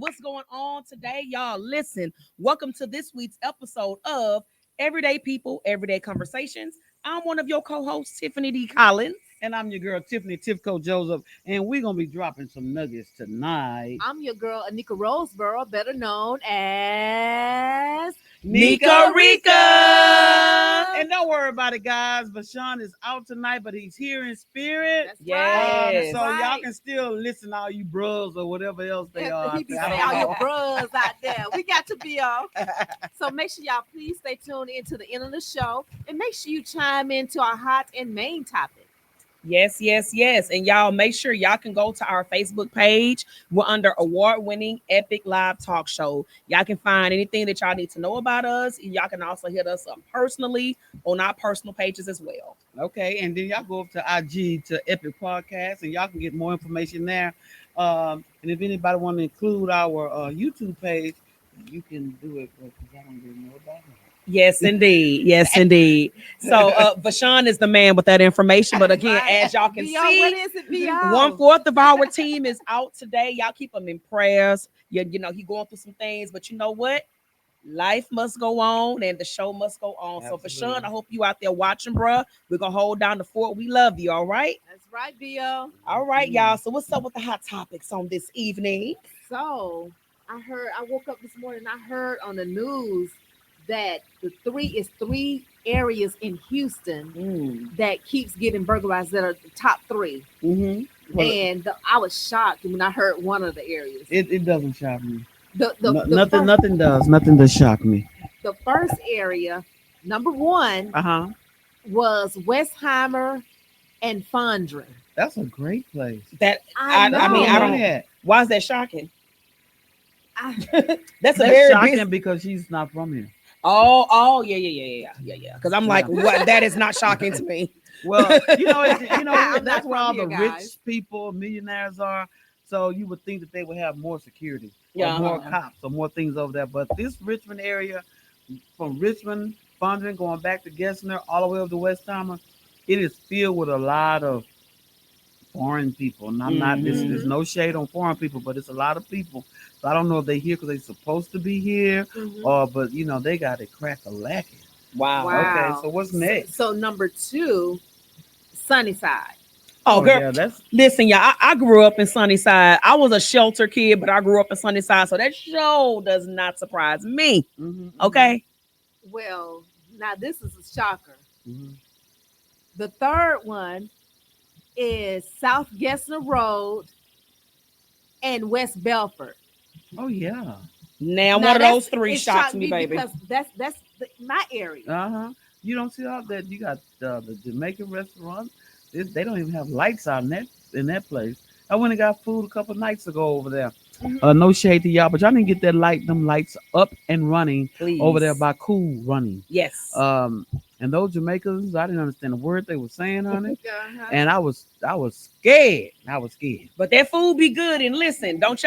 What's going on today, y'all? Listen, welcome to this week's episode of Everyday People, Everyday Conversations. I'm one of your co-hosts, Tiffany D. Collins. And I'm your girl, Tiffany Tifco Joseph, and we're going to be dropping some nuggets tonight. I'm your girl, Anika Roseboro, better known as Nika Rika. And don't worry about it, guys. Vashawn is out tonight, but he's here in spirit. That's Yes. right. So That's y'all right. can still listen to all you bros or whatever else they are. He be I saying don't all your know. bros out there. We got to be on. So make sure y'all please stay tuned into the end of the show and make sure you chime into our hot and main topic. Yes. And y'all make sure y'all can go to our Facebook page. We're under award-winning Epic Live Talk Show. Y'all can find anything that y'all need to know about us. Y'all can also hit us up personally on our personal pages as well. Okay, and then y'all go up to IG to Epic Podcast, and y'all can get more information there. And if anybody want to include our YouTube page, you can do it, because I don't really know about it. Yes, indeed. So Vashawn is the man with that information. But again, Right. as y'all can Be on. What see, is it? Be on. 1/4 of our team is out today. Y'all keep him in prayers. You know, he going through some things, but you know what? Life must go on and the show must go on. So Absolutely. Vashawn, I hope you out there watching, bruh. We're gonna hold down the fort. We love you, all right? That's right, Bo. All right, y'all. So what's up with the hot topics on this evening? So I woke up this morning and I heard on the news that the three areas in Houston that keeps getting burglarized that are the top three. Mm-hmm. Well, And I was shocked when I heard one of the areas. it doesn't shock me. The Nothing does shock me. the first area, number one, Uh-huh. was Westheimer and Fondren. That's a great place. That I mean, I don't- Yeah. why is that shocking? I- That's a That's very shocking big. because she's not from here. Oh, yeah. Because I'm like, Yeah. what? That is not shocking to me. Well, I'm that's not where all from the here, rich guys. people, millionaires are. So you would think that they would have more security, Yeah, or more uh-huh. cops, or more things over there. But this Richmond area, from Richmond, Fondren, going back to Gessner, all the way up to Westheimer, it is filled with a lot of foreign people. And I'm not. Mhm. There's no shade on foreign people, but it's a lot of people. So I don't know if they here because they're supposed to be here, Mhm. but they got it crack a lacking. Wow. Wow. Okay, so what's next? So number two, Sunnyside. Oh, girl. yeah, that's Listen, y'all, I grew up in Sunnyside. I was a shelter kid, but I grew up in Sunnyside. So that show does not surprise me. Okay. Well, now this is a shocker. Mhm. The third one is South Gessner Road and West Belford. Oh yeah. Now, Now, one of that's- those three it shocks shocked me, baby. because that's my area. Uh-huh. You don't see all that. You got the Jamaican restaurant. They don't even have lights out in that place. I went and got food a couple nights ago over there. Mhm. No shade to y'all, but y'all didn't get them lights up and running Please. over there by Cool running. Yes. And those Jamaicans, I didn't understand a word they were saying on it, Uh-huh. and I was scared. But that food be good. And listen, don't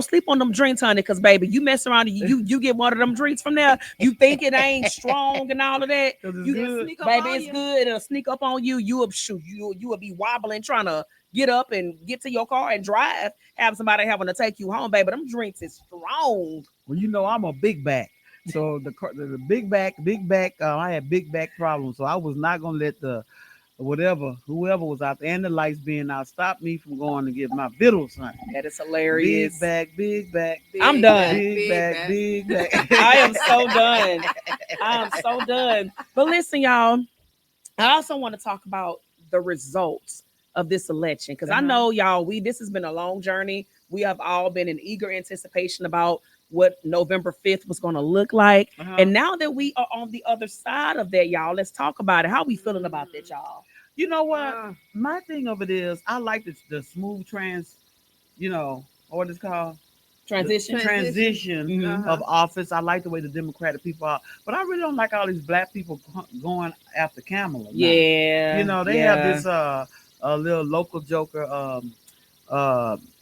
sleep on them drinks, honey, because baby, you mess around and you get one of them drinks from there. You think it ain't strong and all of that. 'Cause it's You good. Sneak up baby, on it's you. good. It'll sneak up on you. You will be wobbling, trying to get up and get to your car and drive. Have somebody having to take you home, baby. Them drinks is strong. Well, I'm a big back. So the big back, I had big back problems. So I was not gonna let whoever was out there and the lights being out stop me from going to get my vittles, honey. That is hilarious. Big back, I'm done. big back. I am so done. I am so done. But listen, y'all, I also want to talk about the results of this election because I Uh-huh. know y'all, this has been a long journey. We have all been in eager anticipation about what November 5th was going to look like. Uh-huh. And now that we are on the other side of that, y'all, let's talk about it. How we feeling about that, y'all? You know what? Uh, My thing of it is, I like the smooth what it's called? Transition. Transition Mhm. of office. I like the way the Democratic people are, but I really don't like all these black people going after Kamala. now. Yeah. They have this a little local joker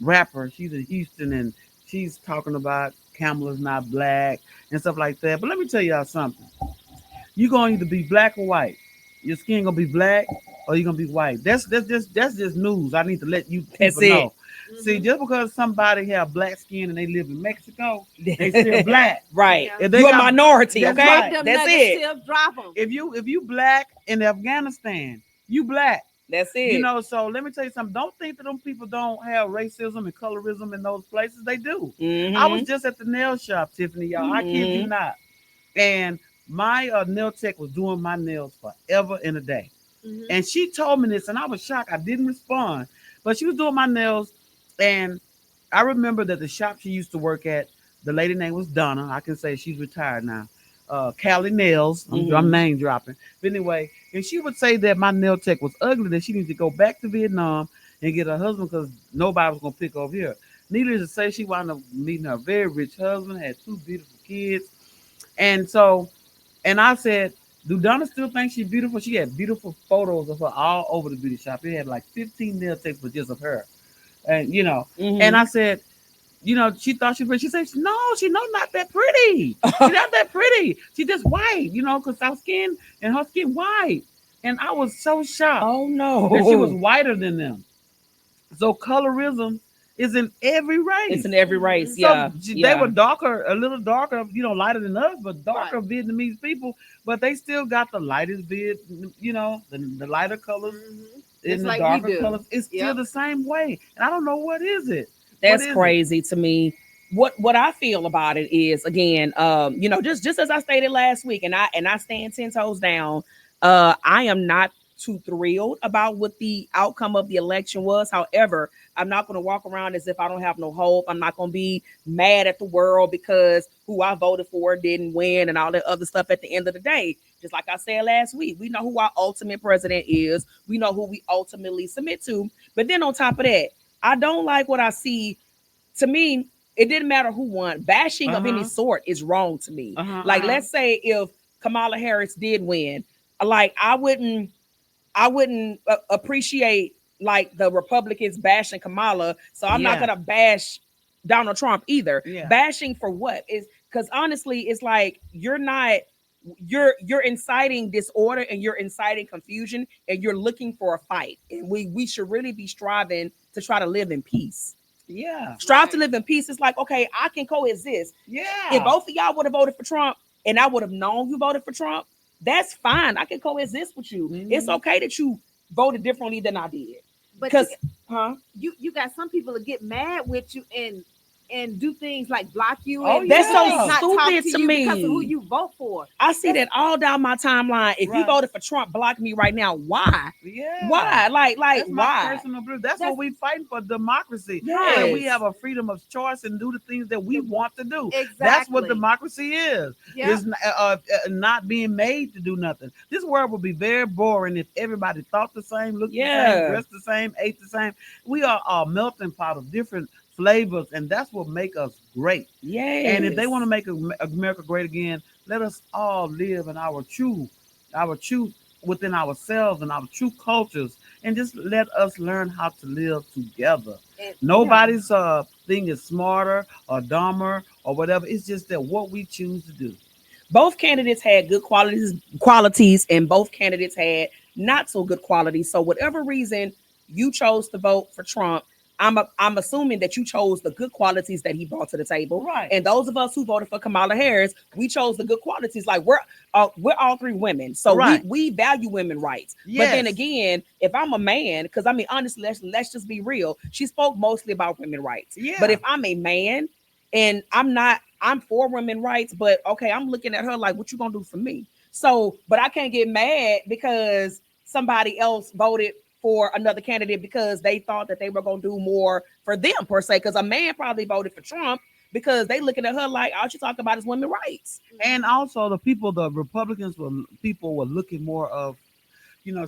rapper. She's in Houston and she's talking about Kamala's not black and stuff like that. But let me tell y'all something. You're gonna either be black or white. Your skin gonna be black or you're gonna be white. That's just news. I need to let you people That's it. know. See, just because somebody have black skin and they live in Mexico, they still black. Right. Yeah. If they You're a got- minority, That's okay? right. Them That's nuggets it. still drop 'em. if you black in Afghanistan, you black. That's it. You know, so let me tell you something. Don't think that them people don't have racism and colorism in those places. They do. Mhm. I was just at the nail shop, Tiffany, y'all. I kid you not. And my nail tech was doing my nails forever and a day. Mhm. And she told me this, and I was shocked. I didn't respond, but she was doing my nails. And I remember that the shop she used to work at, the lady name was Donna. I can say she's retired now. Cali Nails. I'm Mhm. name dropping. But anyway, and she would say that my nail tech was ugly, that she needed to go back to Vietnam and get her husband because nobody was going to pick over here. Needless to say, she wound up meeting her very rich husband, had 2 beautiful kids. And so, and I said, do Donna still think she's beautiful? She had beautiful photos of her all over the beauty shop. It had like 15 nail techs with just of her. And, you know, Mhm. and I said, you know, she thought she was pretty. She said, no, she's not that pretty. She's not that pretty. She just white, you know, because our skin and her skin white. And I was so shocked Oh no. that she was whiter than them. So colorism is in every race. It's in every race. So, Yeah. They were darker, a little darker, you know, lighter than us, but darker Right. Vietnamese people. But they still got the lightest Viet, you know, the lighter colors Mhm. and Just the like we darker do. colors. It's still Yep. the same way. And I don't know what is it. That's What is crazy to me. What I feel about it is, again, you know, just as I stated last week, and I stand 10 toes down. I am not too thrilled about what the outcome of the election was. However, I'm not going to walk around as if I don't have no hope. I'm not going to be mad at the world because who I voted for didn't win and all that other stuff. At the end of the day, just like I said last week, we know who our ultimate president is. We know who we ultimately submit to. But then on top of that, I don't like what I see. To me, it didn't matter who won. Bashing of any Uh-huh. sort is wrong to me. Uh-huh, Like, uh-huh. let's say if Kamala Harris did win, like I wouldn't appreciate like the Republicans bashing Kamala. So I'm not Yeah. gonna bash Donald Trump either. Yeah. Bashing for what? Is because honestly, it's like you're inciting disorder and you're inciting confusion and you're looking for a fight. And we should really be striving to try to live in peace. Yeah. Strive to live in peace. It's like, okay, I can coexist. Yeah. If both of y'all would have voted for Trump and I would have known you voted for Trump, that's fine. I can coexist with you. Mhm. It's okay that you voted differently than I did. But Because, huh? you got some people that get mad with you and do things like block you. Oh, and That's so not talk stupid to you me. because of who you vote for. I see that all down my timeline. If you Right. voted for Trump, block me right now. Why? Yeah. Why? Like That's my why? personal belief. That's That's- what we fighting for, democracy. Yes. And we have a freedom of choice and do the things that we want to do. Exactly. That's what democracy is. Yeah. It's not being made to do nothing. This world would be very boring if everybody thought the same, looked the Yeah. same, dressed the same, ate the same. We are a melting pot of different flavors, and that's what make us great. Yeah. And if they want to make America great again, let us all live in our truth within ourselves and our true cultures, and just let us learn how to live together. And- Nobody's thing is smarter or dumber or whatever. It's just that what we choose to do. both candidates had good qualities, and both candidates had not so good qualities. So whatever reason you chose to vote for Trump, I'm assuming that you chose the good qualities that he brought to the table. Right. And those of us who voted for Kamala Harris, we chose the good qualities. Like we're all three women, so Right. we value women rights. Yes. But then again, if I'm a man, because I mean honestly, let's just be real. She spoke mostly about women rights. Yeah. But if I'm a man and I'm for women rights, but okay, I'm looking at her like, what you gonna do for me? So, but I can't get mad because somebody else voted for another candidate because they thought that they were gonna do more for them per se. Because a man probably voted for Trump because they looking at her like all she talking about is women rights. And also the Republicans were looking more of,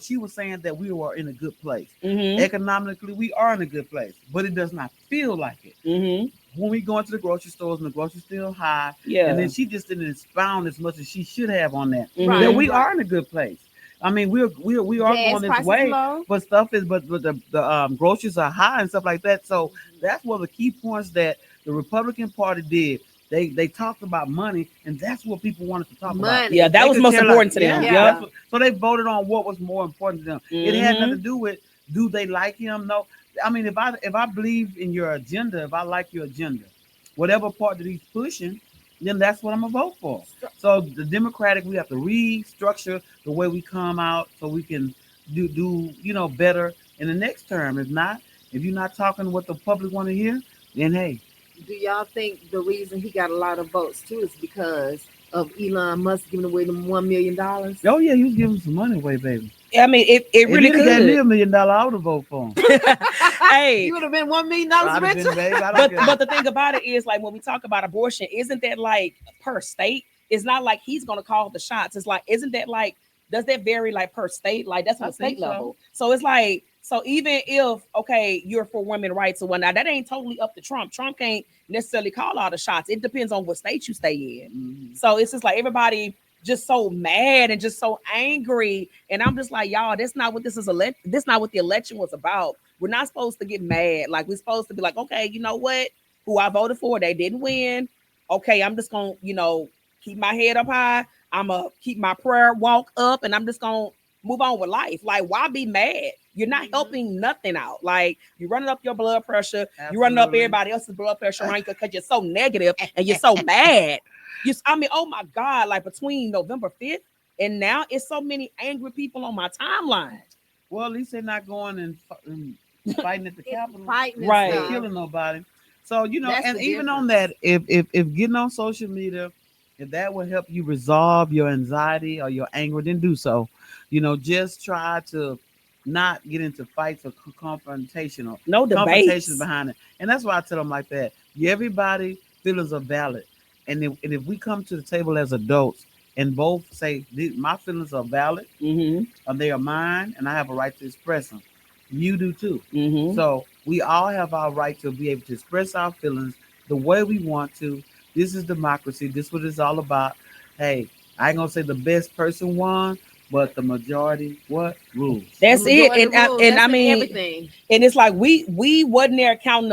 she was saying that we were in a good place. Mm-hmm. Economically, we are in a good place, but it does not feel like it. Mm-hmm. When we go into the grocery stores and the groceries still high, Yeah. and then she just didn't expound as much as she should have on that. Mhm. That we are in a good place. I mean, we are Gas going this prices way, low. but the groceries are high and stuff like that. So that's one of the key points that the Republican Party did. They talked about money, and that's what people wanted to talk about. Money. Yeah, that They was could most tell, important like, to them. yeah. Yeah. that's so they voted on what was more important to them. It had Mhm. nothing to do with, do they like him? No. I mean, if I believe in your agenda, if I like your agenda, whatever part that he's pushing, then that's what I'm gonna vote for. So the Democratic, we have to restructure the way we come out so we can do better in the next term. If not, if you're not talking what the public want to hear, then hey. Do y'all think the reason he got a lot of votes too is because of Elon Musk giving away them $1 million? Oh yeah, you was giving some money away, baby. I mean, it really could. Gave me $1 million. I would have voted for him. Hey, you would have been $1 million I'd have richer. been, baby. I don't but care. the thing about it is, like, when we talk about abortion, isn't that like per state? It's not like he's gonna call the shots. It's like, isn't that like, does that vary like per state? Like that's on I the state think so. level. So it's like, so even if you're for women's rights or whatnot, that ain't totally up to Trump. Trump can't necessarily call all the shots. It depends on what state you stay in. Mhm. So it's just like everybody just so mad and just so angry. And I'm just like, y'all, that's not what this is. This not what the election was about. We're not supposed to get mad. Like, we're supposed to be like, okay, you know what? Who I voted for, they didn't win. Okay, I'm just gonna, keep my head up high. I'm gonna keep my prayer walk up, and I'm just gonna move on with life. Like, why be mad? You're not helping nothing out. Like, you're running up your blood pressure. You're running up Absolutely. everybody else's blood pressure around you because you're so negative and you're so mad. Oh my God, like between November 5th and now, it's so many angry people on my timeline. Well, at least they're not going and fighting at the Capitol, Fighting and Right. stuff. killing nobody. So That's and the even on difference. that, if getting on social media, if that will help you resolve your anxiety or your anger, then do so. Just try to not get into fights or confrontational No confrontations debates. behind it. And that's why I tell them like that. Everybody feelings are valid, and if we come to the table as adults and both say my feelings are valid, Mm-hmm. they are mine, and I have a right to express them. You do too. Mm-hmm. So we all have our right to be able to express our feelings the way we want to. This is democracy. This is what it's all about. Hey, I ain't gonna say the best person won, but the majority rules. That's The it. majority And rules, and that's I in mean, everything. and it's like we wasn't there counting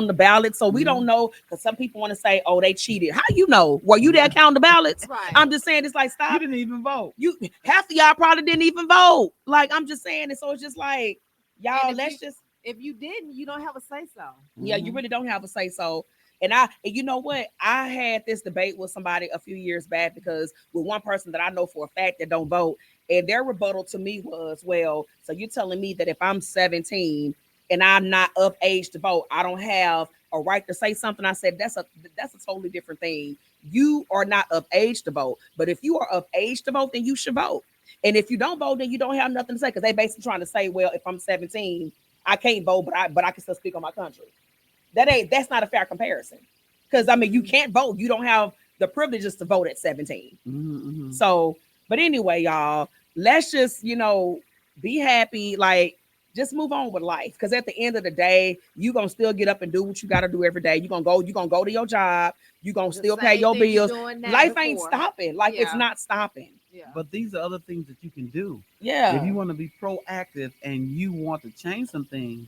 the ballots, so we Mhm. don't know, because some people want to say, oh, they cheated. How you know? Were you there counting the ballots? Right. I'm just saying, it's like, You stop. didn't even vote. You half of y'all probably didn't even vote. Like, I'm just saying, and so it's just like, y'all, And if let's just If you didn't, you don't have a say so. yeah, you really don't have a say so. And you know what? I had this debate with somebody a few years back, because with one person that I know for a fact that don't vote, and their rebuttal to me was, well, so you're telling me that if I'm 17 and I'm not of age to vote, I don't have a right to say something? I said, that's a totally different thing. You are not of age to vote, but if you are of age to vote, then you should vote. And if you don't vote, then you don't have nothing to say, because they basically trying to say, well, if I'm 17, I can't vote, but I can still speak on my country. That's not a fair comparison, because I mean, you can't vote. You don't have the privileges to vote at 17. Mm-hmm. So, but anyway, y'all, let's just be happy. Like, just move on with life, because at the end of the day, you gonna still get up and do what you got to do every day. You gonna go to your job. You gonna still pay your bills. Life ain't stopping. Like, it's not stopping. Yeah. But these are other things that you can do. Yeah. If you want to be proactive and you want to change some things,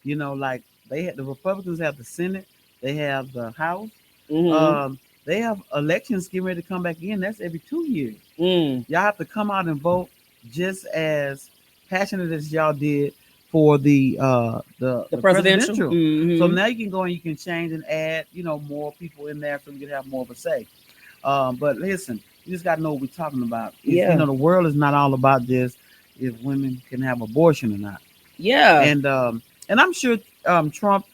like the Republicans have the Senate, they have the House, Mhm. they have elections getting ready to come back in. That's every 2 years. Mm. Y'all have to come out and vote just as passionate as y'all did for the presidential. presidential. Mhm. So now you can go and you can change and add, more people in there so we can have more of a say. But listen, you just got to know what we're talking about. Yeah. The world is not all about just if women can have abortion or not. Yeah. And I'm sure Trump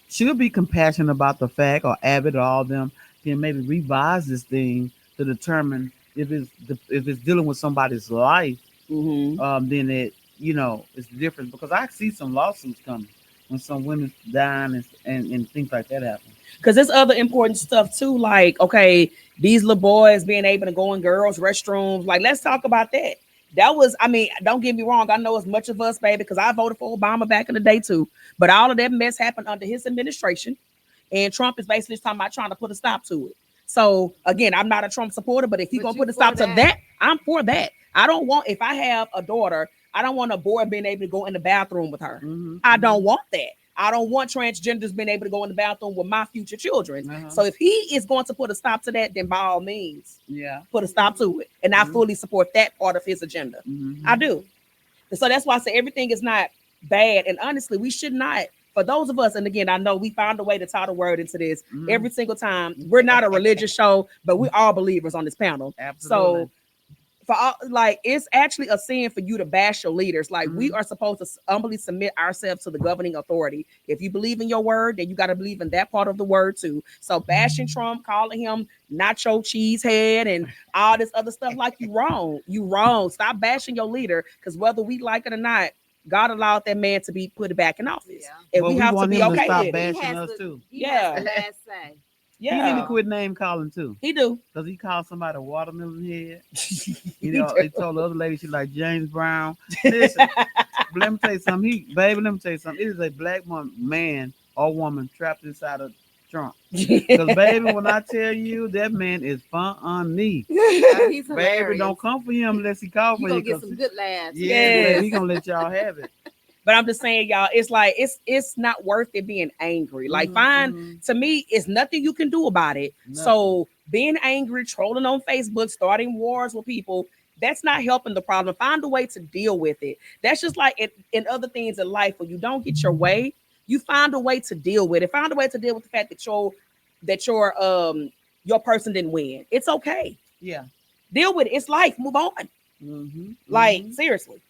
should be compassionate about the fact, or Abbott or all of them can maybe revise this thing to determine if it's dealing with somebody's life. Mhm. Then it's different, because I see some lawsuits coming when some women dying and things like that happen. Because there's other important stuff too, like, okay, these little boys being able to go in girls' restrooms. Like, let's talk about that. That was, I mean, don't get me wrong. I know as much of us, baby, because I voted for Obama back in the day too. But all of that mess happened under his administration. And Trump is basically talking about trying to put a stop to it. So again, I'm not a Trump supporter, but if he's gonna put a stop to that, I'm for that. I don't want, if I have a daughter, I don't want a boy being able to go in the bathroom with her. I don't want that. I don't want transgenders being able to go in the bathroom with my future children. So if he is going to put a stop to that, then by all means, put a stop to it. And I fully support that part of his agenda. I do. So that's why I say everything is not bad. And honestly, we should not for those of us, and again, I know we found a way to tie the word into this Mhm. every single time. We're not a religious show, but we're all believers on this panel. Absolutely. So for all, like, it's actually a sin for you to bash your leaders. Like, we Mhm. are supposed to humbly submit ourselves to the governing authority. If you believe in your word, then you got to believe in that part of the word too. So bashing Trump, calling him nacho cheese head and all this other stuff, like, you wrong. You wrong. Stop bashing your leader, because whether we like it or not, God allowed that man to be put back in office. Yeah. And But we we have to want be him to okay stop with it. He bashing has us the, too. he Yeah. has the last say. He need Yeah, to quit name calling too. he do. Because he called somebody a watermelon head. You He know, do. they told the other lady she like James Brown. Listen, let me tell you something. Baby, let me tell you something. It is a black man or woman trapped inside a trunk. Because, baby, when I tell you that man is funny. He's Baby, hilarious. don't come for him unless he call for You you. gonna get 'Cause some good laughs. yeah, Yes. baby, he gonna let y'all have it. But I'm just saying, y'all, it's like it's not worth it being angry. Like, Mhm, fine, mhm. to me, it's nothing you can do about it. Nothing. So being angry, trolling on Facebook, starting wars with people, that's not helping the problem. Find a way to deal with it. That's just like in other things in life, when you don't get your way, you find a way to deal with it. Find a way to deal with the fact that your person didn't win. It's okay. Yeah. Deal with it. It's life. Move on. Mhm, Like, mhm. seriously.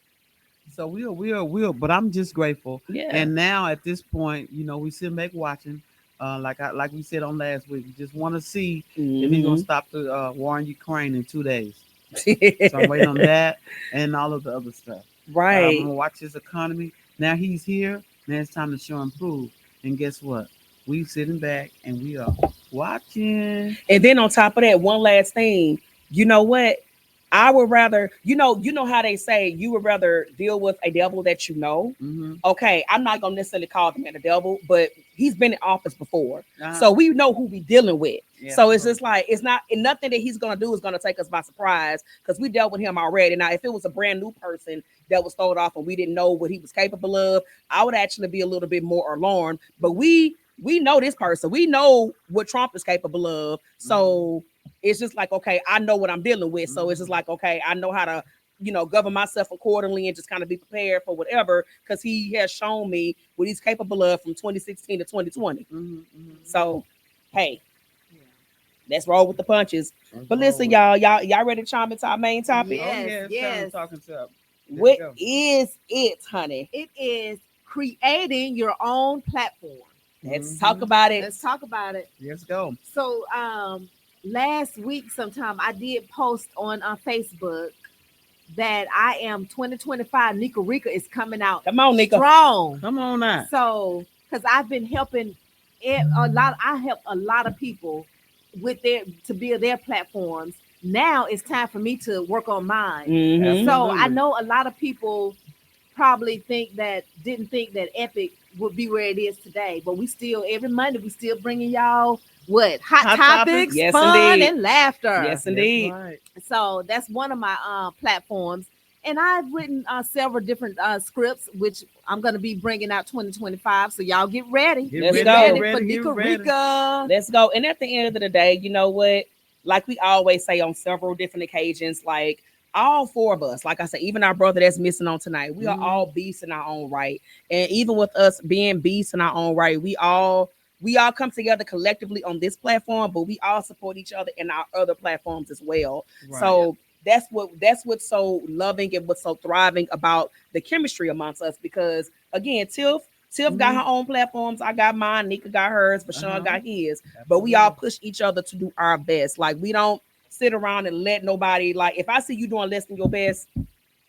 So we'll. But I'm just grateful. Yeah. And now at this point, we sit back watching. Like we said on last week, we just want to see if he's gonna Mhm. stop the war in Ukraine in 2 days. So I'm waiting on that and all of the other stuff. I'm Right. gonna watch his economy. Now he's here. Now it's time to show and prove. And guess what? We sitting back and we are watching. And then on top of that, one last thing, you know what? I would rather, you know how they say you would rather deal with a devil that you know. Mm-hmm. Okay, I'm not gonna necessarily call the man a devil, but he's been in office before, Uh-huh. so we know who we dealing with. Yeah, So it's so- just like it's not, and nothing that he's gonna do is gonna take us by surprise, because we dealt with him already. Now, if it was a brand new person that was thrown off and we didn't know what he was capable of, I would actually be a little bit more alarmed. But we know this person, we know what Trump is capable of, so it's just like, okay, I know what I'm dealing with. So it's just like, okay, I know how to, govern myself accordingly and just kind of be prepared for whatever, because he has shown me what he's capable of from 2016 to 2020. So, hey, Yeah. let's roll with the punches. But listen, y'all ready to chime into our main topic? Yes, yes. Talking to. What go. is it, honey? It is creating your own platform. Let's Mhm. talk about it. Let's talk about it. Let's go. So last week sometime I did post on Facebook that I am 2025 Nika Rika is coming out Come on, Nika. strong. Come on now. So because I've been helping I help a lot of people with to build their platforms. Now it's time for me to work on mine. Mhm. So Absolutely. I know a lot of people probably didn't think that Epic would be where it is today, but we still every Monday we still bringing y'all what hot Hot topics, topics? Yes, fun indeed. and laughter. Yes, indeed. That's right. So that's one of my platforms, and I've written several different scripts, which I'm going to be bringing out 2025. So y'all get ready. Let's Get go. ready Ready, for get Nika ready. Rika. Let's go. And at the end of the day, you know what? Like we always say on several different occasions, like all four of us, like I said, even our brother that's missing on tonight, we are all beasts in our own right. And even with us being beasts in our own right, we all come together collectively on this platform, but we all support each other in our other platforms as well. Right. So that's what's so loving and what's so thriving about the chemistry amongst us. Because again, Tiff got her own platforms. I got mine. Nika got hers. Vashawn got his. But we all push each other to do our best. Like, we don't sit around and let nobody, like, if I see you doing less than your best,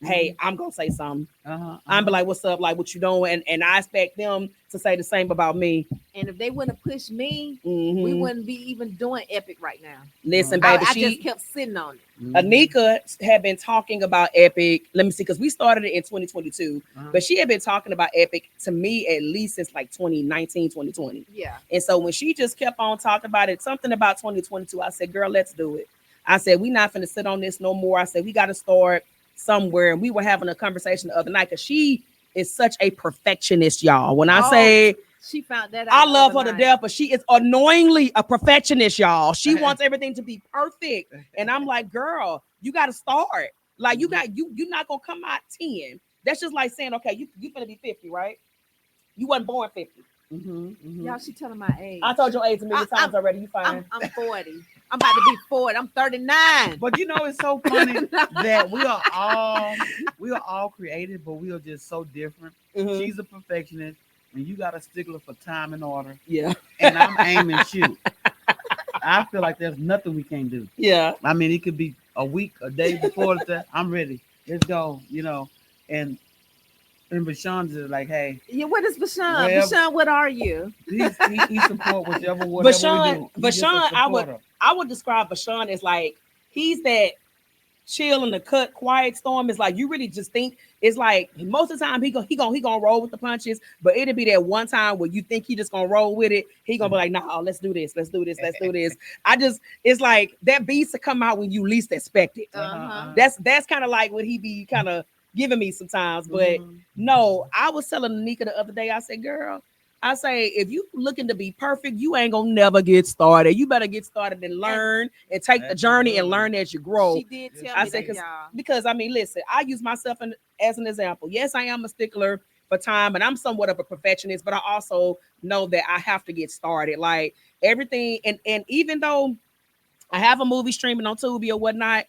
hey, I'm gonna say something. I'm be like, what's up? Like, what you doing? And I expect them to say the same about me. And if they wouldn't have pushed me, Mhm. we wouldn't be even doing Epic right now. Listen, I baby, just kept sitting on it. Anika had been talking about Epic. Let me see, because we started it in 2022, but she had been talking about Epic to me at least since like 2019, 2020. Yeah. And so when she just kept on talking about it, something about 2022, I said, girl, let's do it. I said, we not finna sit on this no more. I said, we got to start somewhere. And we were having a conversation the other night, because she is such a perfectionist, y'all. When I say she found that out, I love her the to death, but she is annoyingly a perfectionist, y'all. She wants everything to be perfect. And I'm like, girl, you got to start. Like, you're not going to come out 10. That's just like saying, okay, you finna be 50, right? You wasn't born 50. Y'all, she telling my age. I told your age a million times already. You fine. I'm 40. I'm about to be 40. I'm 39. But you know, it's so funny that we are all creative, but we are just so different. Mhm. She's a perfectionist, and you got a stickler for time and order, Yeah. and I'm aim and shoot. I feel like there's nothing we can't do. Yeah. I mean, it could be a week, a day before that. I'm ready. Let's go. You know, and Bashan's just like, hey, Yeah, what is Bashan? Well- Bashan, what are you? he support whatever we Bashan, do. He's just a Bashan, supporter. I would describe Bashan as like he's that chill in the cut, quiet storm. It's like you really just think it's like most of the time he gonna roll with the punches, but it'll be that one time where you think he just gonna roll with it. He gonna be like, nah, let's do this. It's like that beast to come out when you least expect it. Uh-huh. That's kind of like what he be kind of giving me sometimes. But Mhm. no, I was telling Anika the other day, I said, girl, I say, if you looking to be perfect, you ain't gonna never get started. You better get started and learn and take the journey and learn as you grow. She did tell I me said, that, y'all. Because I mean, listen, I use myself as an example. Yes, I am a stickler for time, and I'm somewhat of a perfectionist, but I also know that I have to get started. Like everything, and even though I have a movie streaming on Tubi or whatnot,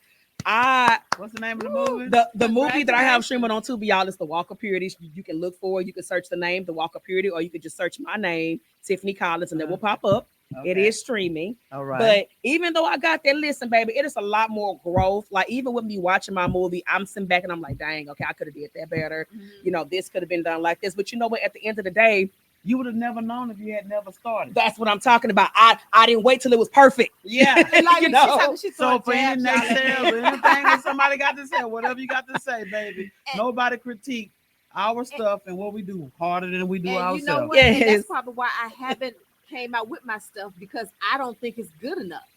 What's the name of the movie? the movie that I have streaming on Tubi, y'all, is The Walk of Purity. You can look for it. You can search the name, The Walk of Purity, or you can just search my name, Tiffany Collins, and it will pop up. It Okay. is streaming. All right. But even though I got that, listen, baby, it is a lot more growth. Like even with me watching my movie, I'm sitting back and I'm like, dang, okay, I could have did that better. Mhm. You know, this could have been done like this. But you know what? At the end of the day, You would have never known if you had never started. that's what I'm talking about. I didn't wait till it was perfect. Yeah. And like You she know? talking, she So throwing for any jabs, y'all, at naysayers me. or anything that somebody got to say, whatever you got to say, baby, nobody critique our stuff and what we do harder than we do And you ourselves. know what? And Yes. that's probably why I haven't came out with my stuff, because I don't think it's good enough.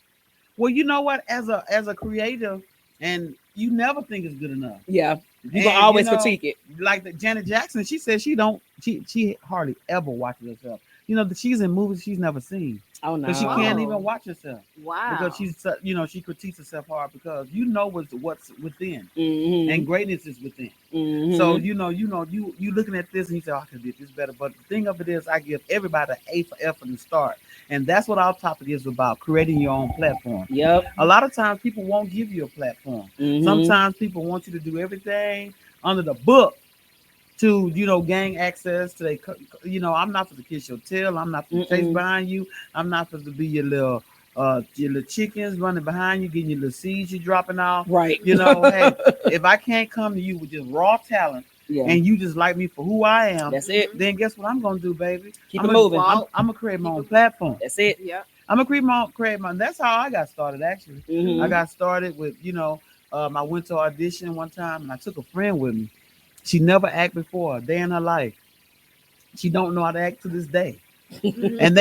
Well, you know what? As a creative, and you never think it's good enough. Yeah. You And, gonna always you know, critique it. Like the Janet Jackson, she said she hardly ever watches herself. You know, she's in movies she's never seen, Oh no. but she can't Oh. even watch herself Wow. because she critiques herself hard because you know what's within, Mhm. and greatness is within. Mhm. So you looking at this and you say, oh, I can do this better. But the thing of it is, I give everybody an A for effort to start, and that's what our topic is about: creating your own platform. Yep. A lot of times, people won't give you a platform. Mhm. Sometimes people want you to do everything under the book to gain access to I'm not for to kiss your tail. I'm not for to chase Mm-mm. behind you. I'm not for to be your little chickens running behind you, getting your little seeds you dropping off. Right. Hey, if I can't come to you with just raw talent Yeah. and you just like me for who I am, That's it. then guess what I'm gonna do, baby? Keep I'm it gonna, moving. I'm gonna create my own platform. That's it. Yeah. I'm gonna create my. That's how I got started. Actually, Mhm. I got started with I went to audition one time and I took a friend with me. She never acted before a day in her life. She don't know how to act to this day. Mhm. And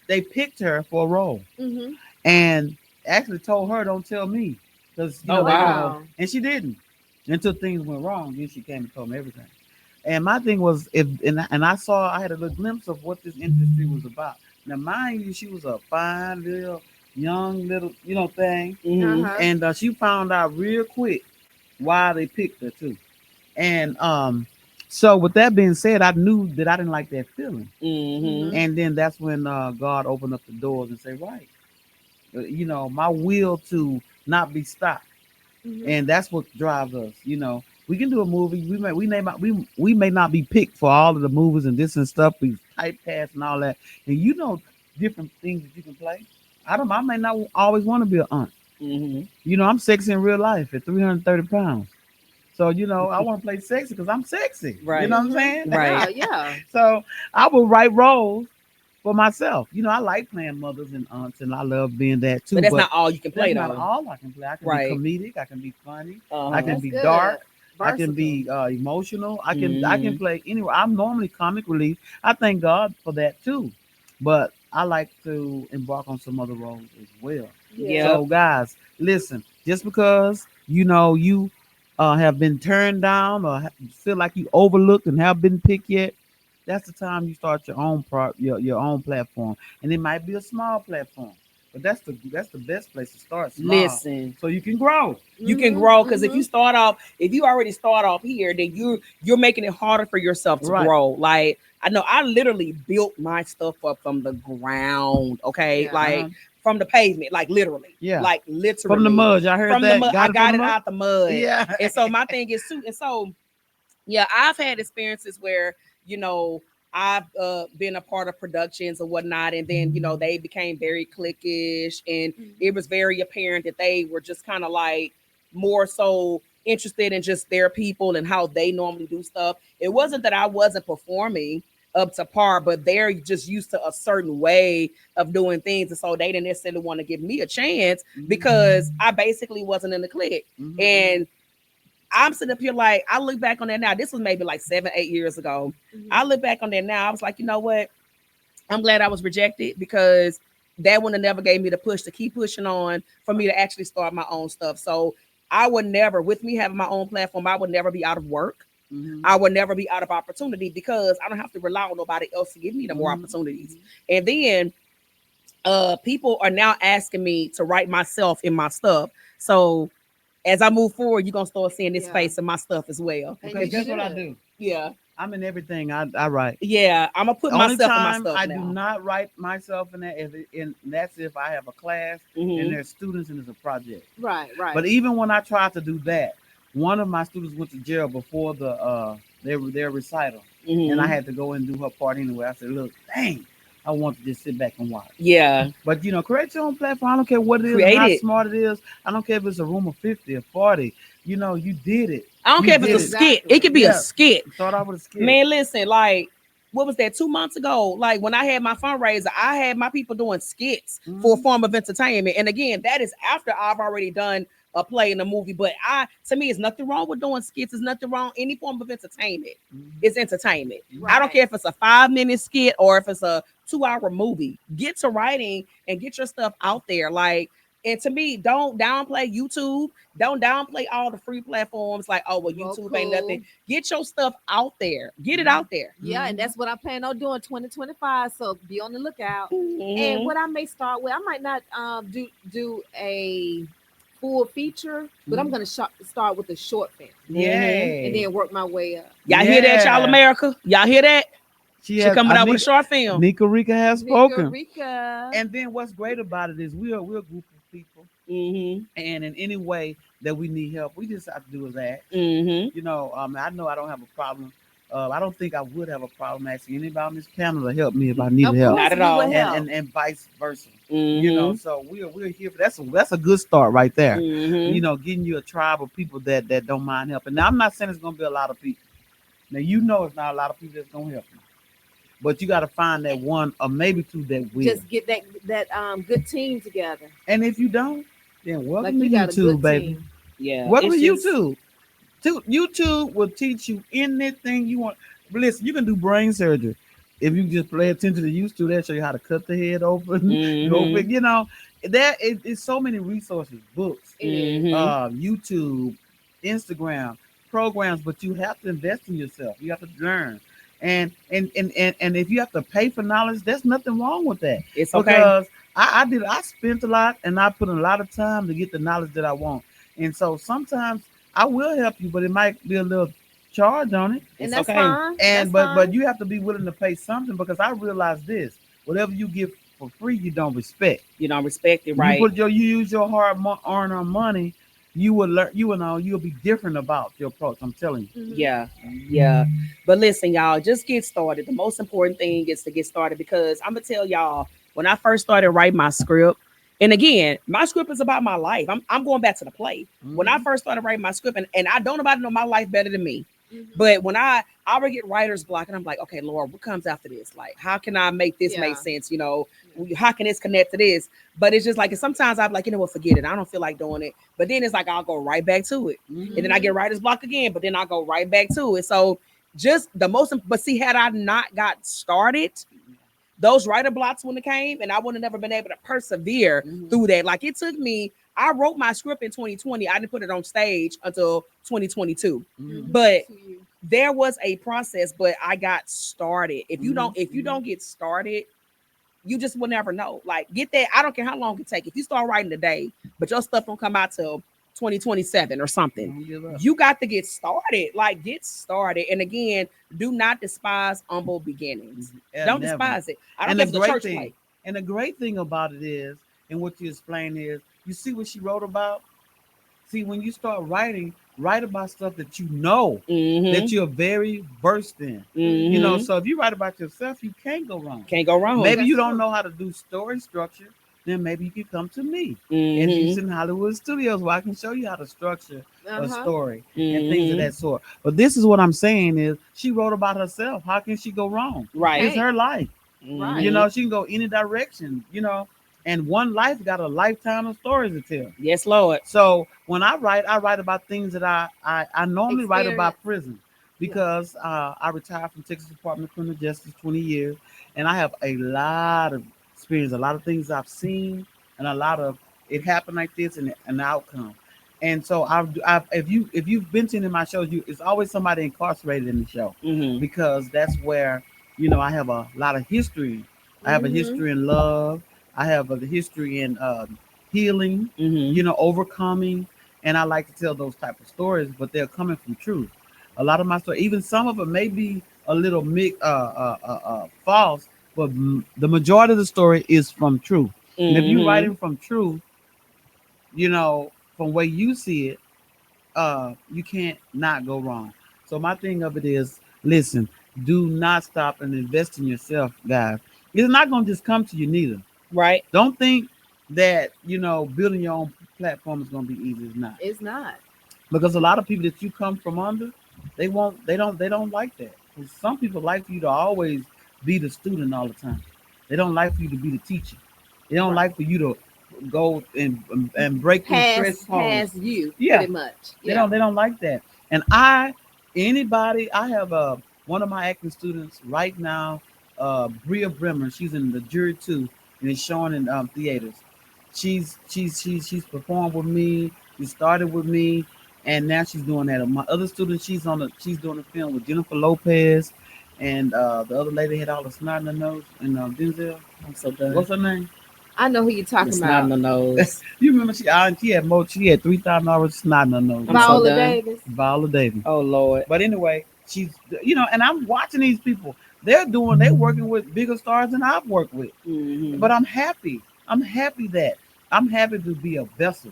they picked her for a role Mhm. and actually told her, don't tell me. Because Oh, wow. and she didn't. Until things went wrong, then she came and told me everything. And my thing was I had a little glimpse of what this industry was about. Now mind you, she was a fine young little thing. Mhm. Uh-huh. And she found out real quick why they picked her too. And so with that being said, I knew that I didn't like that feeling. Mhm. And then that's when God opened up the doors and said, right, my will to not be stopped. Mhm. And that's what drives us. We can do a movie. We may not be picked for all of the movies and this and stuff. We typecast and all that. And different things that you can play. I may not always want to be an aunt. Mhm. I'm sexy in real life at 330 pounds. So, I want to play sexy because I'm sexy. Right. You know what I'm saying? Right. Yeah. So I will write roles for myself. I like playing mothers and aunts, and I love being that too. But that's not all you can play that's though. not all I can play. I can Right. be comedic. I can be funny. Uh-huh. I can That's be good. dark. I Versatile. can be emotional. I can Mhm. play anywhere. I'm normally comic relief. I thank God for that too. But I like to embark on some other roles as well. Yeah. So guys, listen. Just because you have been turned down or feel like you overlooked and have been picked yet, that's the time you start your own your own platform, and it might be a small platform, but that's the best place to start. Small, Listen. so you can grow. You can Mhm. grow because if Mhm. you start off, if you already start off here, then you're making it harder for yourself to Right. grow. Like I know I literally built my stuff up from the ground. Okay, Yeah. like Uh-huh. from the pavement, like literally, Yeah. like literally From the mud. Y'all heard from that? the mud. I from got the it mud? out the mud. Yeah. And so my thing is too, and so yeah, I've had experiences where, you know, I've been a part of productions or whatnot, and then, you know, they became very cliquish, and it was very apparent that they were just kind of like more so interested in just their people and how they normally do stuff. It wasn't that I wasn't performing up to par, but they're just used to a certain way of doing things, and so they didn't necessarily want to give me a chance because I basically wasn't in the clique. Mhm. And I'm sitting up here like, I look back on that now. This was maybe like 7, 8 years ago. I look back on that now. I was like, you know what? I'm glad I was rejected because that would have never gave me the push to keep pushing on for me to actually start my own stuff. So I would never, with me having my own platform, I would never be out of work. Mhm. I would never be out of opportunity because I don't have to rely on nobody else to give me the more opportunities. And then people are now asking me to write myself in my stuff. So as I move forward, you're gonna start seeing this Yeah. face in my stuff as well. And Because you guess what I should. do? Yeah. I'm in everything I write. Yeah. I'm gonna put Only myself in my time stuff I now. do not write myself in that is and that's if I have a class Mhm. and there's students and it's a project. Right. But even when I tried to do that, one of my students went to jail before their recital, Mhm. and I had to go and do her part anyway. I said, "Look, dang, I want to just sit back and watch." Yeah. But you know, create your own platform. I don't care what it is, Create how it. smart it is. I don't care if it's a room of 50 or 40. You know, you did it. I don't You care if it's a did it. skit. Exactly. It could be Yeah. a skit. Start out with a skit. Man, listen, like, what was that, 2 months ago? Like when I had my fundraiser, I had my people doing skits for a Mhm. form of entertainment. And again, that is after I've already done a play and a movie. But to me, it's nothing wrong with doing skits. There's nothing wrong. Any form of entertainment is entertainment. I don't care if it's a 5 minute skit or if it's a 2 hour movie. Get to writing and get your stuff out there. Like, and to me, don't downplay YouTube. Don't downplay all the free platforms like, oh, well, YouTube ain't Roku. nothing. Get your stuff out there. Get it out there. Yeah, and that's what I plan on doing 2025. So be on the lookout. Mhm. And what I may start with, I might not do a full feature, but I'm gonna start with a short film Yay. and then work my way up. Y'all hear that, y'all, Yeah. America? Y'all hear that? She has- coming out with a Nika- short film. Nika Rika has spoken. Rika. And then what's great about it is we're a group of people, Mm-hmm. and in any way that we need help, we just have to do is ask. Mm-hmm. You know, I know I don't have a problem. I don't think I would have a problem asking anybody on this panel to help me if I needed Of help, course Not at we all. will help. and vice versa. Mm-hmm. You know, so we're here for that's a good start right there. Mm-hmm. You know, getting you a tribe of people that don't mind helping. Now I'm not saying it's gonna be a lot of people. Now you know it's not a lot of people that's gonna help you. But you got to find that one or maybe two that will. Just get that good team together. And if you don't, then welcome Like you to got a YouTube, good baby. team. Yeah. Welcome to it's just- YouTube. YouTube will teach you anything you want. But listen, you can do brain surgery. If you just pay attention to YouTube, they'll show you how to cut the head open. Mhm. Open. You know, it's so many resources, books, It is. Mhm. YouTube, Instagram, programs, but you have to invest in yourself. You have to learn. And if you have to pay for knowledge, there's nothing wrong with that. It's okay. Because I spent a lot and I put in a lot of time to get the knowledge that I want. And so sometimes I will help you, but it might be a little charge on it. And It's that's okay. fine. And That's but fine. you have to be willing to pay something, because I realize this: whatever you give for free, you don't respect. You don't respect it, right? You use your hard earned money, you will learn. You'll be different about your approach. I'm telling you. Mhm. Yeah, yeah. But listen, y'all, just get started. The most important thing is to get started, because I'm gonna tell y'all, when I first started writing my script, and again, my script is about my life. I'm going back to the play. When I first started writing my script, and I don't nobody know my life better than me. Mhm. But when I would get writer's block, and I'm like, okay, Lord, what comes after this? Like, how can I make this make Yeah. sense? You know, how can this connect to this? But it's just like, sometimes I'm like, you know what, forget it. I don't feel like doing it. But then it's like, I'll go right back to it. Mhm. And then I get writer's block again, but then I go right back to it. So just but see, had I not got started, those writer blocks wouldn't have came, and I would have never been able to persevere Mhm. through that. Like, it took me, I wrote my script in 2020. I didn't put it on stage until 2022. Mhm. But To you. there was a process, but I got started. If you don't get started, you just will never know. Like, get that. I don't care how long it take. If you start writing today, but your stuff don't come out till 2027 or something. Don't give up. You got to get started. Like, get started. And again, do not despise humble beginnings. Yeah, Don't never. despise it. I don't And care the if it's a great church thing, play. and the great thing about it is, and what you explain is, you see what she wrote about. See, when you start writing, write about stuff that you know Mhm. that you're very versed in. You know, Mhm. so if you write about yourself, you can't go wrong. Can't go wrong. Maybe That's you don't true. know how to do story structure, then maybe you can come to me at Mhm. Houston Hollywood Studios, where I can show you how to structure a Uh-huh. story and things of Mhm. that sort. But this is what I'm saying is, she wrote about herself. How can she go wrong? Right. It's her life. Right. You Mhm. know, she can go any direction. You know, and one life got a lifetime of stories to tell. Yes, Lord. So when I write about things that I normally write about Experience. prison, because I retired from Texas Department of Criminal Justice 20 years, and I have a lot of experience, a lot of things I've seen, and a lot of it happened like this and an outcome. And so if you've been to any of my shows, it's always somebody incarcerated in the show, Mhm. because that's where I have a lot of history. I have a Mhm. history in love. I have a history in healing, Mhm. overcoming, and I like to tell those type of stories, but they're coming from truth. A lot of my stories, even some of them may be a little false, but the majority of the story is from truth. And if you're Mhm. writing from truth, from where you see it, you can't not go wrong. So my thing of it is, listen, do not stop and invest in yourself, guys. It's not gonna just come to you neither. Right. Don't think that building your own platform is gonna be easy. It's not, It's not. because a lot of people that you come from under, they don't like that. 'Cause some people like for you to always be the student all the time. They don't like for you to be the teacher. They don't Right. like for you to go and break through Pass thresholds. you Yeah, pretty much. they Yeah. don't like that. And I have one of my acting students right now, Bria Bremer. She's in the jury too, and it's showing in theaters. She's performed with me. She started with me, and now she's doing that. My other student, she's doing a film with Jennifer Lopez, and the other lady had all the snot in her nose, and Denzel. I'm so done. What's her name? I know who you're talking It's not in about. the nose. You remember she had $3,000 snot in her nose. I'm so Viola done. Davis. Viola Davis. Oh Lord. But anyway, she's and I'm watching these people. They're working with bigger stars than I've worked with. Mhm. But I'm happy. I'm happy to be a vessel,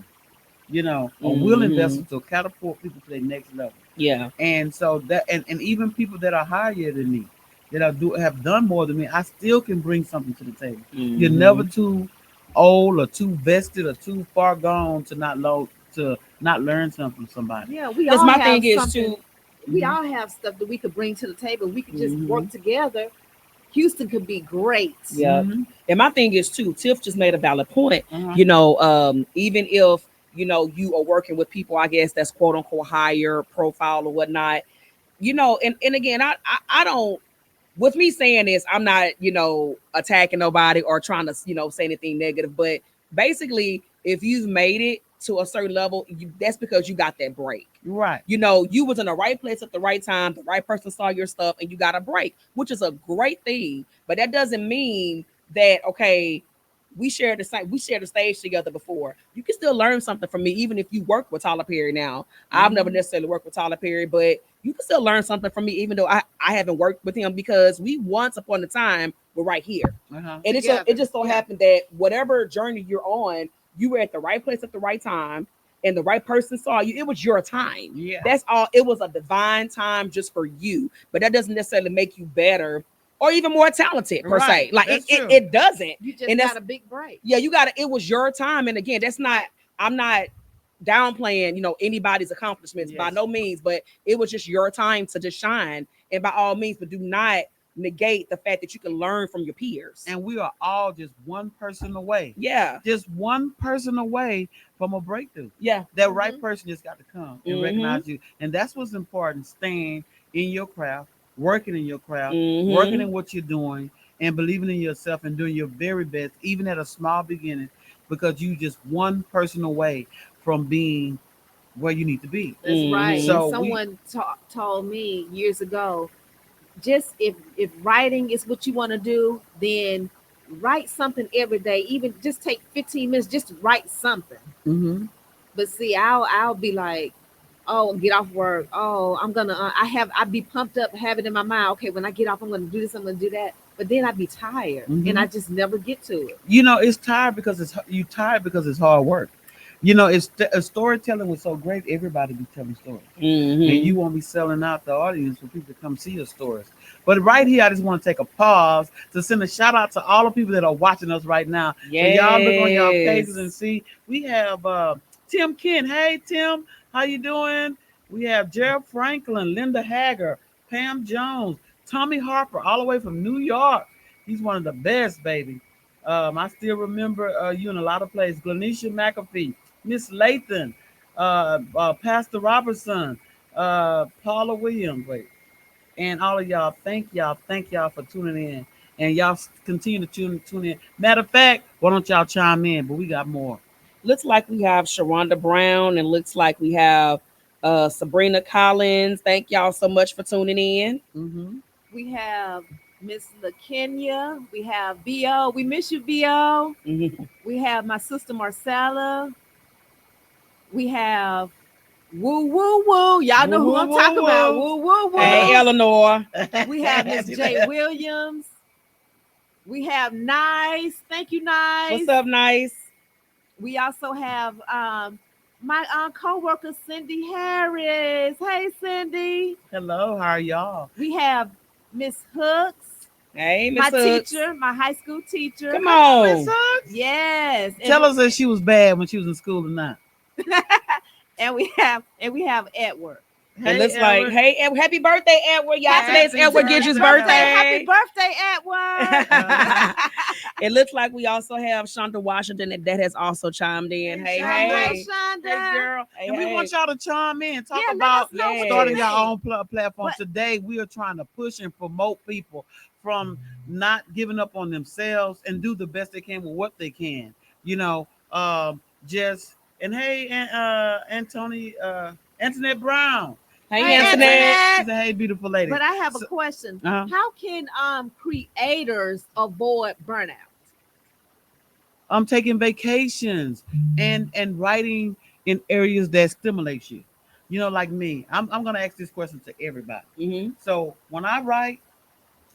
a willing vessel to catapult people to their next level. Yeah. And so and even people that are higher than me, that have done more than me, I still can bring something to the table. You're never Mhm. too old or too vested or too far gone to not learn something from somebody. Yeah, we Because all my have thing is something. too. We Mhm. all have stuff that we could bring to the table. We could just Mhm. work together. Houston could be great. Yeah. Mhm. And my thing is too, Tiff just made a valid point. Uh-huh. Even if you are working with people, I guess that's quote unquote higher profile or whatnot, and again, I don't, with me saying this, I'm not, attacking nobody or trying to, say anything negative. But basically, if you've made it to a certain level, that's because you got that break. Right. You was in the right place at the right time, the right person saw your stuff, and you got a break, which is a great thing. But that doesn't mean that, okay, we shared the stage together before. You can still learn something from me, even if you work with Tyler Perry now. I've never Mhm. necessarily worked with Tyler Perry, but you can still learn something from me, even though I haven't worked with him, because we once upon a time were right here. Uh-huh. And Together. it just so Yeah. happened that whatever journey you're on, you were at the right place at the right time, and the right person saw you. It was your time. Yeah. That's all. It was a divine time just for you. But that doesn't necessarily make you better or even more talented per se. Right. Like That's it true. doesn't. You just And got that's a big break. yeah, you got to. It was your time. And again, I'm not downplaying, anybody's accomplishments by Yes. no means, but it was just your time to just shine. And by all means, but do not negate the fact that you can learn from your peers. And we are all just one person away. Yeah. Just one person away from a breakthrough. Yeah. That right Mhm. person just got to come and Mhm. recognize you. And that's what's important. Staying in your craft, working in your craft, Mhm. working in what you're doing, and believing in yourself and doing your very best, even at a small beginning, because you just one person away from being where you need to be. That's right. Mhm. And So someone told me years ago, just if writing is what you want to do, then write something every day. Even just take 15 minutes, just write something. Mm-hmm. But see, I'll be like, oh, get off work. Oh, I'm gonna. I'd be pumped up, have it in my mind. Okay, when I get off, I'm gonna do this. I'm gonna do that. But then I'd be tired, and I just never get to it. It's tired because it's hard work. Storytelling was so great. Everybody be telling stories, and you won't be selling out the audience for people to come see your stories. But right here, I just want to take a pause to send a shout out to all the people that are watching us right now. Yes. So y'all look on your pages and see we have Tim Kent. Hey Tim, how you doing? We have Gerald Franklin, Linda Hager, Pam Jones, Tommy Harper, all the way from New York. He's one of the best, baby. I still remember you in a lot of places. Glenisha McAfee, Miss Lathan, Pastor Robertson, Paula Williams, and all of y'all. Thank y'all for tuning in, and y'all continue to tune in. Matter of fact, why don't y'all chime in? But we got more. Looks like we have Sharonda Brown, and looks like we have Sabrina Collins. Thank y'all so much for tuning in. We have Miss LaKenya. We have B.O. We miss you, B.O. We have my sister Marcella. We have Woo Woo Woo. Y'all know who I'm talking about. Woo Woo Woo. Hey, Eleanor. We have Miss J. Williams. We have Nice. Thank you, Nice. What's up, Nice? We also have my co-worker Cindy Harris. Hey, Cindy. Hello, how are y'all? We have Miss Hooks. Hey, Miss my Hooks. teacher, my high school teacher. Come on. Miss Hooks? Yes. Tell us if she was bad when she was in school or not. and we have Edward. It looks like, hey, happy birthday, Edward. Y'all, today's Edward Gidget's birthday. Happy birthday, Edward. It looks like we also have Shonda Washington that has also chimed in. Hey, Shonda. Hey, girl. And we want y'all to chime in. Talk let about us know starting what your own platform. Today, we are trying to push and promote people from not giving up on themselves and do the best they can with what they can. Jess, and hey, Antoinette Brown. Hey, Antoinette. She's a hey, beautiful lady. But I have a question. How can creators avoid burnout? I'm taking vacations and writing in areas that stimulate you. Like me. I'm gonna ask this question to everybody. So when I write,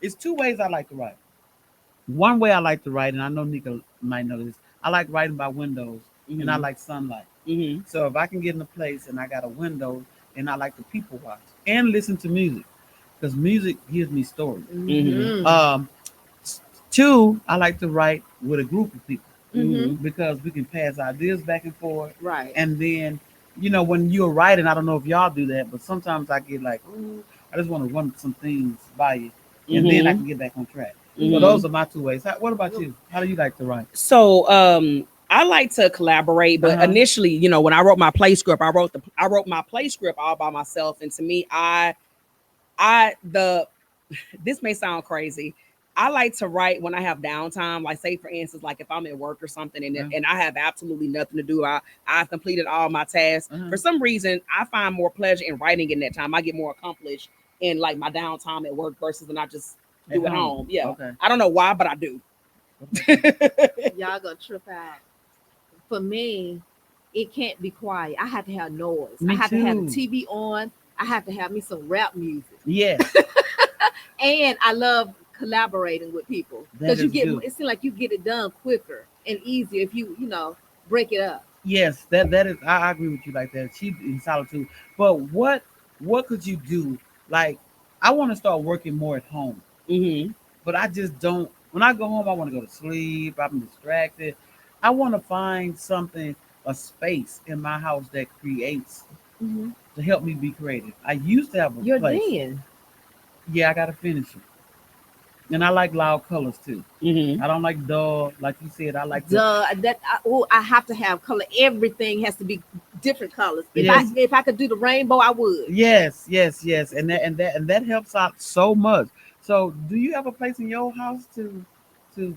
it's two ways I like to write. One way I like to write, and I know Nika might know this, I like writing by windows and I like sunlight. So if I can get in a place and I got a window, and I like to people watch and listen to music because music gives me stories. Two, I like to write with a group of people because we can pass ideas back and forth. Right. And then, when you're writing, I don't know if y'all do that, but sometimes I get like, I just want to run some things by you, and then I can get back on track. So those are my two ways. What about you? How do you like to write? So, I like to collaborate, but initially, when I wrote my play script, I wrote my play script all by myself. And to me, this may sound crazy. I like to write when I have downtime, like say for instance, like if I'm at work or something and I have absolutely nothing to do, I've completed all my tasks. For some reason, I find more pleasure in writing in that time. I get more accomplished in like my downtime at work versus when I just do at home. Yeah. Okay. I don't know why, but I do. Y'all gonna trip out. For me, it can't be quiet. I have to have noise. I have to have the TV on. I have to have me some rap music. Yes. And I love collaborating with people because it seems like you get it done quicker and easier if you break it up. Yes, that is. I agree with you like that. She's in solitude. But what could you do? Like, I want to start working more at home. But I just don't. When I go home, I want to go to sleep. I'm distracted. I want to find something, a space in my house that creates to help me be creative. I used to have a place. Den. Yeah, I got to finish it. And I like loud colors too. I don't like dull, like you said. I like I have to have color. Everything has to be different colors. If I could do the rainbow, I would. Yes, and that helps out so much. So, do you have a place in your house to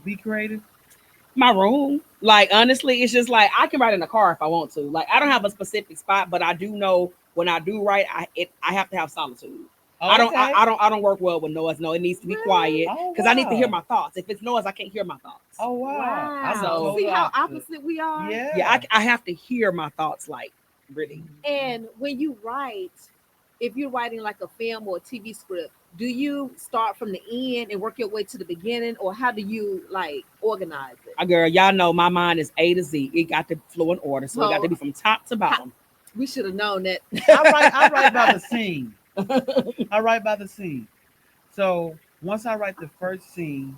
be creative? My room. Like, honestly, it's just like I can write in a car if I want to. Like, I don't have a specific spot, but I do know when I do write, I have to have solitude. Oh, I don't okay. I don't work well with noise. No, it needs to be Really? quiet Oh, because I need to hear wow. my thoughts. If it's noise, I can't hear my thoughts. Oh wow. I'm the Wow. So- See total how opposite. opposite we are? Yeah. Yeah, I have to hear my thoughts like really. And when you write, if you're writing like a film or a TV script, do you start from the end and work your way to the beginning, or how do you like organize it? Girl, y'all know my mind is A to Z. It got to flow in order, so it got to be from top to bottom. We should have known that. I write by the scene. I write by the scene. So once I write the first scene,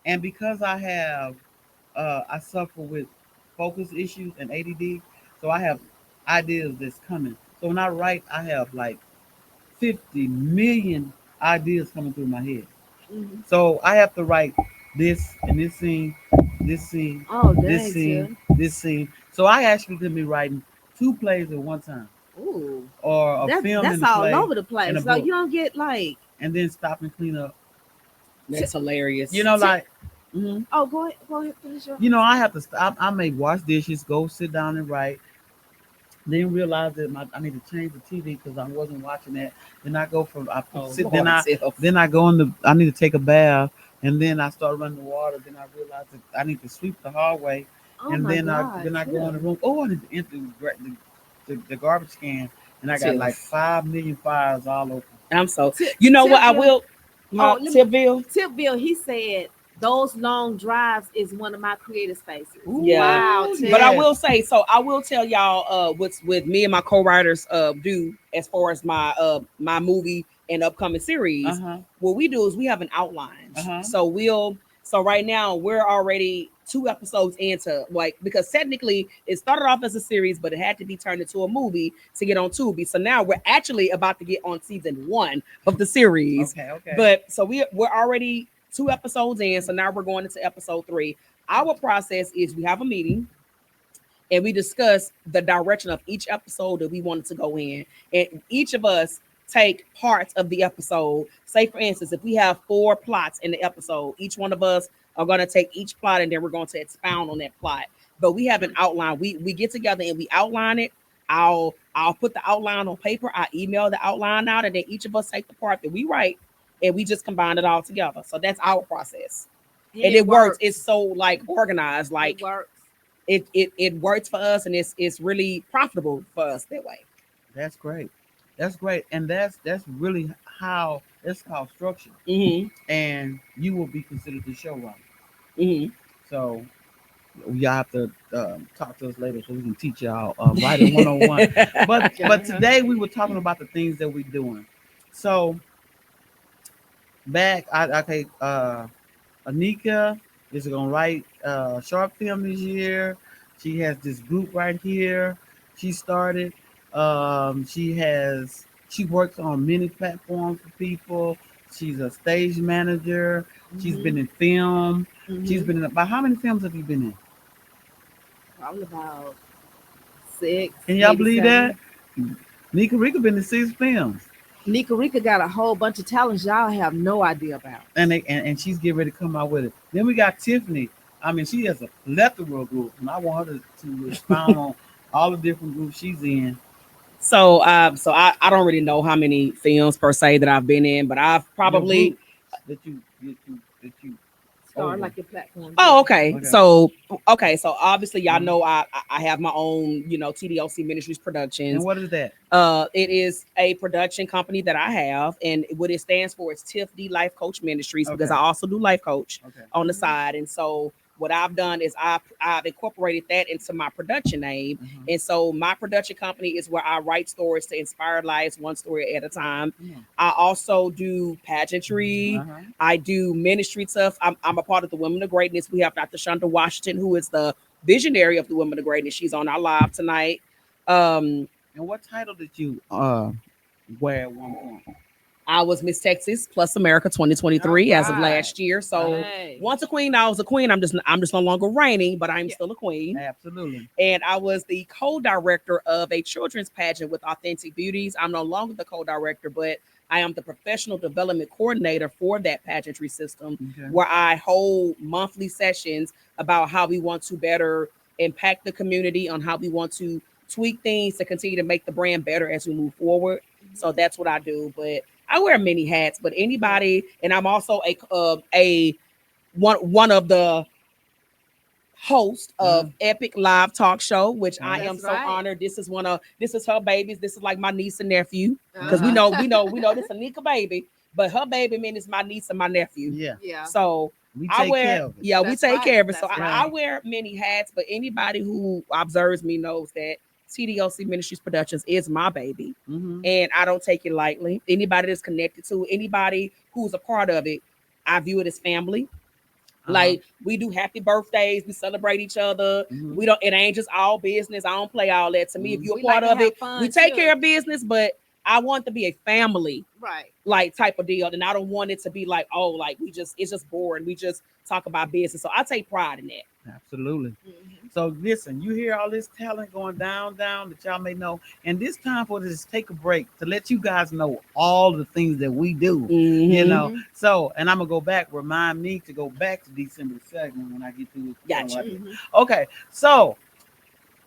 and because I suffer with focus issues and ADD, so I have ideas that's coming. So when I write, I have like 50 million ideas coming through my head. Mhm. So I have to write this and this scene, this scene, Oh, this dang, scene, Tim. this scene. So I actually could be writing 2 plays at one time, Ooh, or a film that's and a all play, over the and place. a So book. you don't get like, and then stop and clean up. That's hilarious. You know, like, mhm. oh, go ahead, finish your. You know, I have to stop. I may wash dishes, go sit down and write. Then realize that I need to change the TV because I wasn't watching that. Then I go from I Oh, sit. Lord self. Then I go in the. I need to take a bath, and then I start running the water. Then I realize that I need to sweep the hallway, Oh and my then God, I go in the Tim. room. Oh, I need to empty the garbage can, and I got Tiff. like 5 million files all over. I'm so. Tip- You know what? I Tipville- will. Oh, let me- Tipville. Tipville, he said those long drives is one of my creative spaces. Yeah. Wow, Ooh, Tim. But I yes. will say, so I will tell y'all what's with me and my co-writers do as far as my movie and upcoming series. Uh-huh. What we do is we have an outline. Uh-huh. So right now we're already 2 episodes into, like, because technically it started off as a series, but it had to be turned into a movie to get on Tubi. So now we're actually about to get on season 1 of the series. Okay. But so we're already 2 episodes in, so now we're going into episode 3. Our process is we have a meeting and we discuss the direction of each episode that we wanted to go in, and each of us take parts of the episode. Say, for instance, if we have 4 plots in the episode, each one of us are going to take each plot and then we're going to expound on that plot. But we have an outline. We get together and we outline it. I'll put the outline on paper. I email the outline out, and then each of us take the part that we write and we just combine it all together. So that's our process. And it works. It's so like organized, like it works. it works for us, and it's really profitable for us that way. That's great. That's great. And that's really how it's called structure. Mm-hmm. And you will be considered the showrunner. Mm-hmm. So y'all have to talk to us later so we can teach y'all writing 101. But today we were talking about the things that we're doing. So Anika is gonna write a short film this year. She has this group right here. She started. She works on many platforms for people. She's a stage manager. She's been in film. She's been in about how many films have you been in? Probably about 6. Can y'all maybe believe 7. that? Nika Rika been in 6 films. Nika Rika got a whole bunch of talents y'all have no idea about. And she's getting ready to come out with it. Then we got Tiffany. I mean, she has a plethora of groups, and I want her to expound on all the different groups she's in. So I don't really know how many films per se that I've been in, but I've probably. That you Star over. like your platform. Oh, okay. Okay. So obviously y'all know I have my own, TDOC Ministries Productions. And what is that? It is a production company that I have, and what it stands for is Tiff D Life Coach Ministries, because Okay. I also do life coach Okay. on the side. And so what I've done is I've incorporated that into my production name. Mhm. And so my production company is where I write stories to inspire lives, one story at a time. Yeah. I also do pageantry. Uh-huh. I do ministry stuff. I'm a part of the Women of Greatness. We have Dr. Shonda Washington, who is the visionary of the Women of Greatness. She's on our live tonight. And what title did you wear at one point? I was Miss Texas plus America 2023 as of Alright. last year. So Hey. once a queen, I was a queen. I'm just no longer reigning, but I'm still a queen. Absolutely. And I was the co-director of a children's pageant with Authentic Beauties. I'm no longer the co-director, but I am the professional development coordinator for that pageantry system, Okay. where I hold monthly sessions about how we want to better impact the community, on how we want to tweak things to continue to make the brand better as we move forward. So that's what I do. But I wear many hats, but anybody, and I'm also a one of the host of Epic Live Talk Show, which I am That's so right. honored. This is her babies. This is like my niece and nephew because Uh-huh. we know this Anika baby, but her baby man is my niece and my nephew. Yeah, Yeah. So we I take wear, care of it. yeah, we That's take right. care of it. So That's I right. wear many hats, but anybody who observes me knows that TDOC Ministries Productions is my baby, Mhm. and I don't take it lightly. Anybody that's connected to, anybody who's a part of it, I view it as family. Uh-huh. Like we do happy birthdays, we celebrate each other. Mhm. We don't. It ain't just all business. I don't play all that. To me, if Mhm. you're a We like part to of have it, fun we take too. care of business. But I want to be a family Right. like type of deal, and I don't want it to be like, oh, like it's just boring. We just talk about business. So I take pride in that. Absolutely. Mhm. So listen, you hear all this talent going down that y'all may know, and this time for this take a break to let you guys know all the things that we do. You know, Mhm. so and I'm gonna go back. Remind me to go back to December 2nd when I get through. Gotcha. Mhm. Okay, so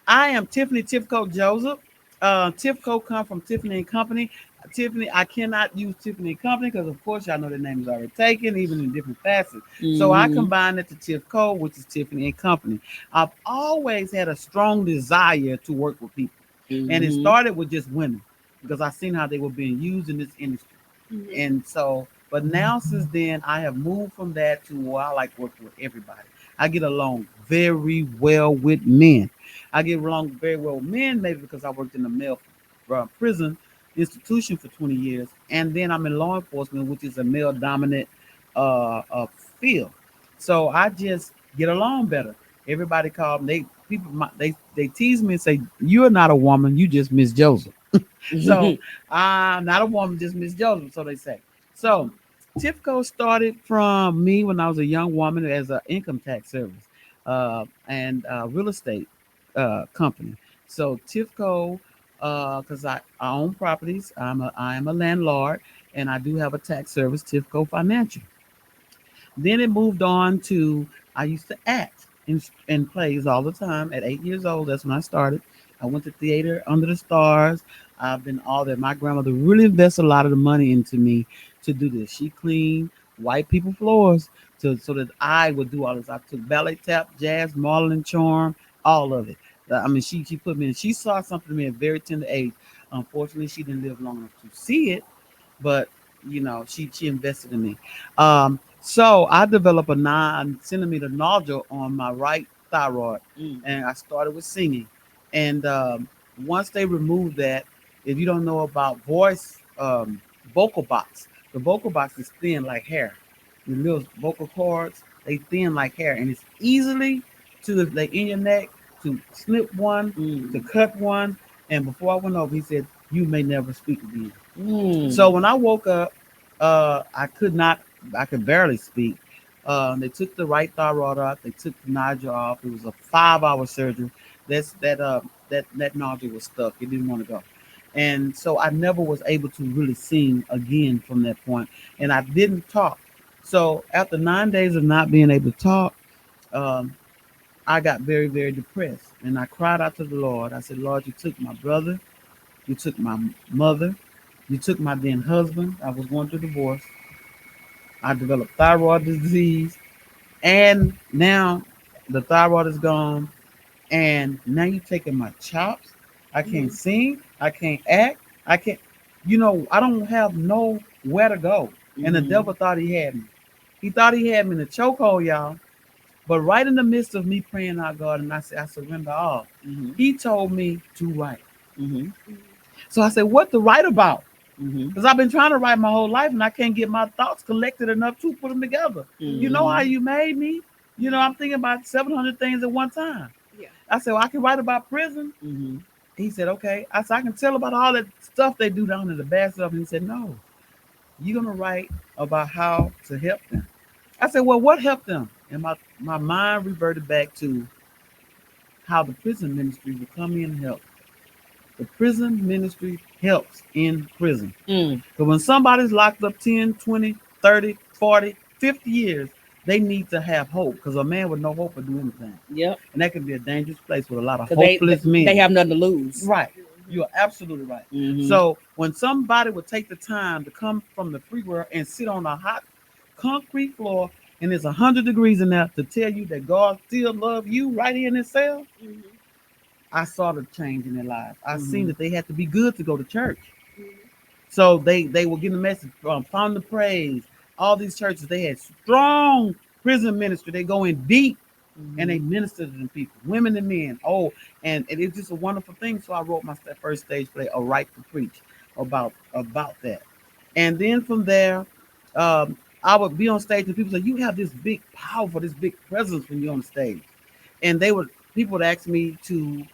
I am Tiffany Tifco Joseph. Tifco come from Tiffany and Company. Tiffany, I cannot use Tiffany and Company because, of course, y'all know the name is already taken, even in different facets. So I Mhm. combined it to Tifco, which is Tiffany and Company. I've always had a strong desire to work with people, and it Mhm. started with just women because I seen how they were being used in this industry, Mhm. and so. But now, since then, I have moved from that to where I like working with everybody. I get along very well with men. I get along very well with men, maybe because I worked in the male prison institution for 20 years, and then I'm in law enforcement, which is a male dominant field. So I just get along better. Everybody call me. They tease me and say, "You're not a woman. You just Miss Joseph." So I'm not a woman, just Miss Joseph. So they say. So Tifco started from me when I was a young woman as an income tax service and real estate company. So Tifco, because I own properties, I am a landlord, and I do have a tax service, Tifco Financial. Then it moved on to I used to act in plays all the time. At 8 years old, that's when I started. I went to theater under the stars. I've been all that. My grandmother really invested a lot of the money into me to do this. She cleaned white people floors so that I would do all this. I took ballet tap, jazz, modeling, charm, all of it. I mean, she put me in. She saw something in me at a very tender age. Unfortunately, she didn't live long enough to see it, but she invested in me. So I developed a 9 centimeter nodule on my right thyroid, Mm. and I started with singing. And once they removed that, if you don't know about vocal box, the vocal box is thin like hair. The little vocal cords, they thin like hair, and it's easily to like in your neck to snip one, to Mm. cut one. And before I went over, he said, "You may never speak again." So Mm. when I woke up, I could not, I could barely speak. They took the right thyroid out. They took the nodule off. It was a 5-hour surgery. That nodule was stuck. It didn't want to go, and so I never was able to really sing again from that point. And I didn't talk. So after 9 days of not being able to talk, um, I got very, very depressed, and I cried out to the Lord. I said, "Lord, you took my brother, you took my mother, you took my then husband. I was going through divorce. I developed thyroid disease, and now the thyroid is gone. And now you're taking my chops. I can't Mhm. sing. I can't act. I can't. I don't have nowhere to go." And the Mhm. devil thought he had me. He thought he had me in a chokehold, y'all. But right in the midst of me praying out, God, and I said, I surrender all. Mhm. He told me to write. Mhm. Mhm. So I said, what to write about? Mhm. Because I've been trying to write my whole life and I can't get my thoughts collected enough to put them together. You know how Mhm. you made me? I'm thinking about 700 things at one time. Yeah. I said, well, I can write about prison. Mhm. He said, okay. I said, I can tell about all that stuff they do down there, the bad stuff. And he said, no, you're going to write about how to help them. I said, well, what helped them? And my mind reverted back to how the prison ministry will come in and help. The prison ministry helps in prison. Mm. But when somebody's locked up 10, 20, 30, 40, 50 years, they need to have hope because a man with no hope will do anything. Yep. And that can be a dangerous place with a lot of Because hopeless they men. have nothing to lose. Right. You are absolutely right. Mhm. So when somebody would take the time to come from the free world and sit on a hot concrete floor and it's 100 degrees in there to tell you that God still loves you right here in this cell, Mhm. I saw the change in their lives. I seen Mhm. that they had to be good to go to church. Mhm. So they were getting the message from Fountain of Praise. All these churches, they had strong prison ministry. They go in deep and they minister to them people, women and men. Oh, and it's just a wonderful thing. So I wrote my first stage play, A Right to Preach, about that. And then from there, I would be on stage and people say, "You have this big, powerful, this big presence when you're on stage." And people would ask me to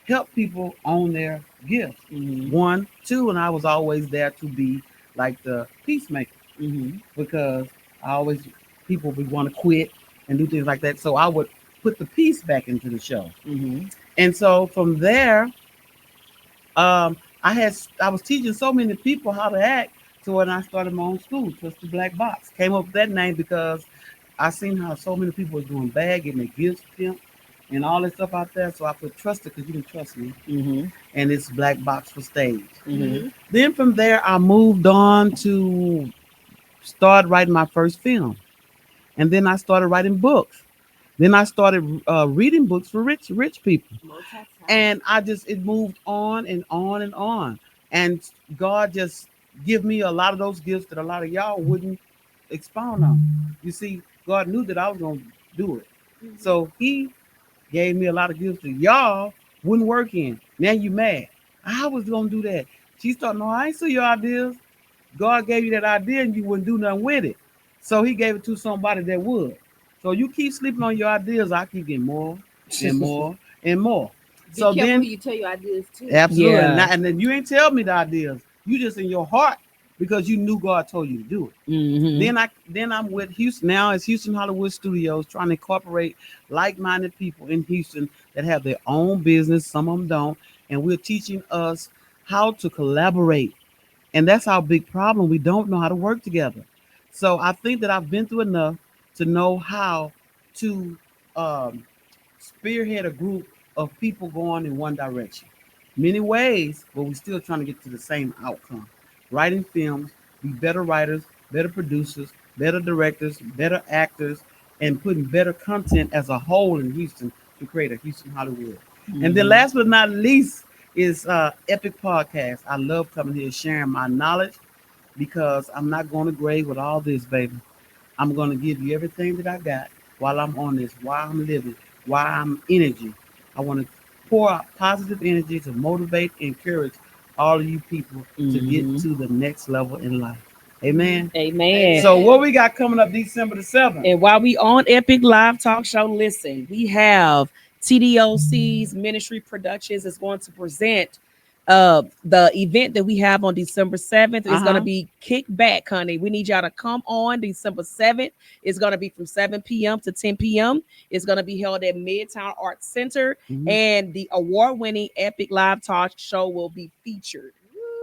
help people own their gifts. Mhm. One, two, and I was always there to be like the peacemaker Mhm. because I always people would want to quit and do things like that. So I would put the peace back into the show. Mhm. And so from there, I was teaching so many people how to act. So when I started my own school, Twisted Black Box, came up with that name because I seen how so many people were doing bad, getting their gifts pimped, and all that stuff out there. So I put trusted because you can trust me, Mhm. and it's Black Box for stage. Mhm. Then from there, I moved on to start writing my first film, and then I started writing books. Then I started reading books for rich people, Multi-talented. and it moved on and on and on. And God just give me a lot of those gifts that a lot of y'all wouldn't expound on. You see, God knew that I was gonna do it, Mhm. so He gave me a lot of gifts that y'all wouldn't work in. Now you mad? I was gonna do that. She started, no, I ain't see your ideas. God gave you that idea and you wouldn't do nothing with it. So He gave it to somebody that would. So you keep sleeping on your ideas, I keep getting more and more and more. Be So careful who then, you tell your ideas to. absolutely, Yeah. and then you ain't tell me the ideas. You just in your heart because you knew God told you to do it. Mhm. Then I'm with Houston now. It's Houston Hollywood Studios trying to incorporate like-minded people in Houston that have their own business. Some of them don't, and we're teaching us how to collaborate. And that's our big problem. We don't know how to work together. So I think that I've been through enough to know how to um, spearhead a group of people going in one direction. Many ways, but we're still trying to get to the same outcome. Writing films, be better writers, better producers, better directors, better actors, and putting better content as a whole in Houston to create a Houston Hollywood. And then Mhm. last but not least is Epic Podcast. I love coming here sharing my knowledge because I'm not going to grade with all this, baby. I'm going to give you everything that I got while I'm on this, while I'm living, while I'm energy. I want to pour out positive energy to motivate, encourage all of you people to get Mhm. to the next level in life. Amen. Amen. So what we got coming up December the 7th? And while we on Epic Live Talk Show, listen, we have TDOC's Ministry Productions is going to present the event that we have on December 7th. Is going to Uh-huh. be Kickback, honey. We need y'all to come on December 7th. It's going to be from 7 p.m. to 10 p.m. It's going to be held at Midtown Arts Center, Mhm. and the award-winning Epic Live Talk Show will be featured.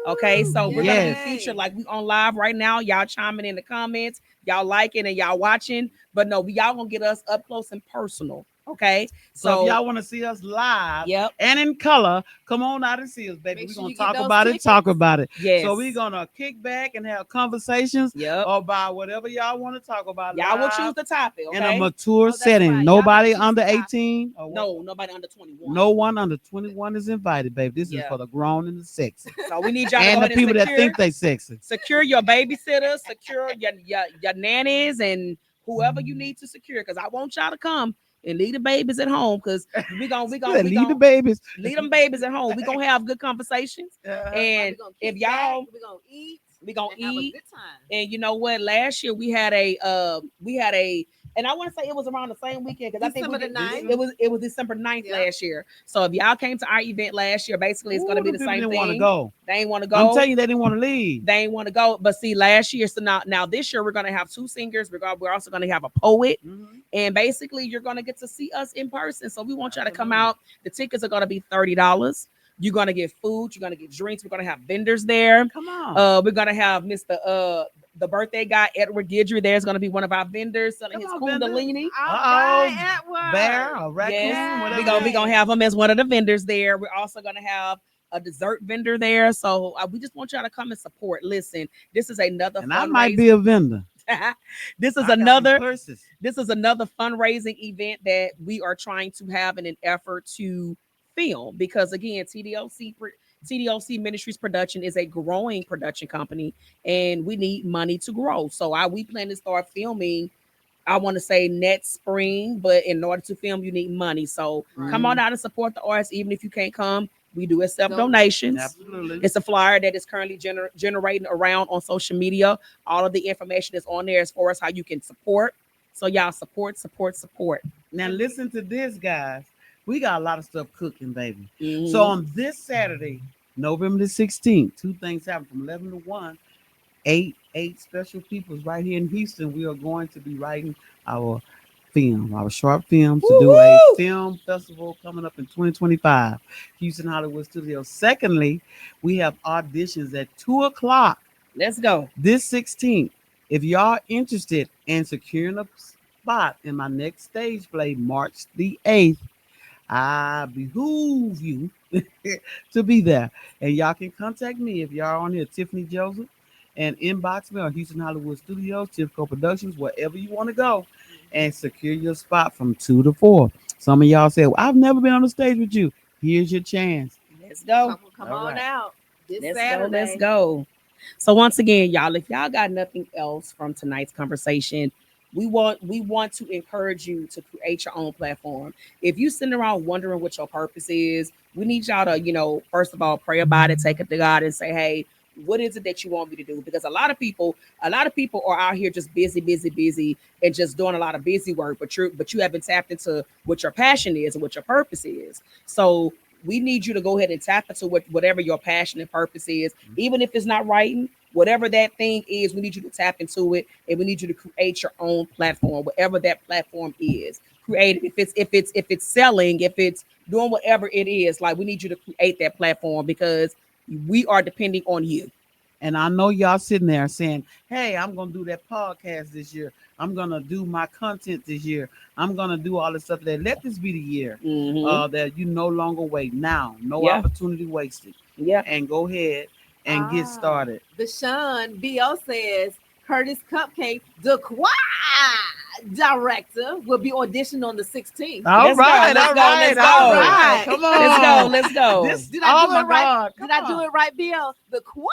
Okay, so we're gonna be Yes. featured like we on live right now. Y'all chiming in the comments, y'all liking and y'all watching. But no, y'all gonna get us up close and personal. Okay, So if so y'all want to see us live yep, and in color, come on out and see us, baby. Make We're sure gonna you get talk those about it, talk tickets. about it. yes, So we're gonna kick back and have conversations yep. about whatever y'all want to talk about Y'all will live choose the topic. in a Okay, mature That's setting. right. Y'all Nobody gotta choose under the topic. 18 or no, nobody under 21. no one under 21 is invited, baby. This is Yeah. for the grown and the sexy. So we need y'all to go And the ahead and people that secure think they sexy. your babysitters, secure your nannies, and whoever you need to secure. Because I want y'all to come and leave the babies at home. Because Leave the babies. leave them babies at home. We're gonna have good conversations. And We're gonna if kick back, y'all we're gonna eat, we gonna and have a eat. good time. And you know what? Last year we had a and I want to say it was around the same weekend because I think December the 9th. it was December 9th Yep. last year. So if y'all came to our event last year, basically it's gonna be the People same didn't want to thing. go. They ain't want to I'm go. telling you, they didn't want to leave. They ain't want to go. But see, last year, so now this year we're gonna have two singers. We're also gonna have a poet. Mhm. And basically, you're gonna get to see us in person. So we want y'all to come Absolutely. out. The tickets are gonna be $30. You're gonna get food. You're gonna get drinks. We're gonna have vendors there. Come on. We're gonna have Mr. The birthday guy Edward Gidry. There's gonna be one of our vendors selling his Come on, vendor. Kundalini. All Uh-oh. right, Edward. Bear, a raccoon, Yes, whatever. we gonna have him as one of the vendors there. We're also gonna have a dessert vendor there. So we just want y'all to come and support. Listen, this is another And I might be a vendor. this is I got some another purses. this is another fundraising event that we are trying to have in an effort to film, because again, TDOC Ministries Production is a growing production company, and we need money to grow. So we plan to start filming, I want to say next spring, but in order to film, you need money. So come on out and support the artists, even if you can't come. We do accept donations. Absolutely. It's a flyer that is currently generating around on social media. All of the information is on there as far as how you can support. So y'all support. Now listen to this, guys. We got a lot of stuff cooking, baby. Mhm. So on this Saturday, November the 16th, two things happen from 11 to 1. Eight special peoples right here in Houston. We are going to be writing our short films, to do a film festival coming up in 2025, Houston Hollywood Studios. Secondly, we have auditions at 2:00 Let's go. this 16th. If y'all interested in securing a spot in my next stage play, March the 8th, I behoove you to be there. And y'all can contact me if y'all on here, Tiffany Joseph, and inbox me on Houston Hollywood Studios, Tifco Productions, wherever you want to go, and secure your spot from 2 to 4. Some of y'all say, well, I've never been on the stage with you. Here's your chance. Let's go. Come All on right. out. This Let's Saturday. go. Let's go. So once again, y'all, if y'all got nothing else from tonight's conversation, we want to encourage you to create your own platform. If you sitting around wondering what your purpose is, we need y'all to, first of all, pray about it, take it to God, and say, hey, what is it that you want me to do? Because a lot of people are out here just busy, and just doing a lot of busy work, but you haven't tapped into what your passion is and what your purpose is. So we need you to go ahead and tap into whatever your passion and purpose is, even if it's not writing. Whatever that thing is, we need you to tap into it, and we need you to create your own platform, whatever that platform is. Create it. If it's selling, if it's doing whatever it is, like, we need you to create that platform, because we are depending on you. And I know y'all sitting there saying, hey, I'm going to do that podcast this year. I'm going to do my content this year. I'm going to do all this stuff there. Let this be the year that you no longer wait. Now, no opportunity wasted. Yeah. And go ahead and get started. Deshaun B.O. says Curtis Cupcake, the choir director, will be auditioned on the 16th. All right. Come on. Let's go. Did I do it right? Did I do it right, B.O.? The choir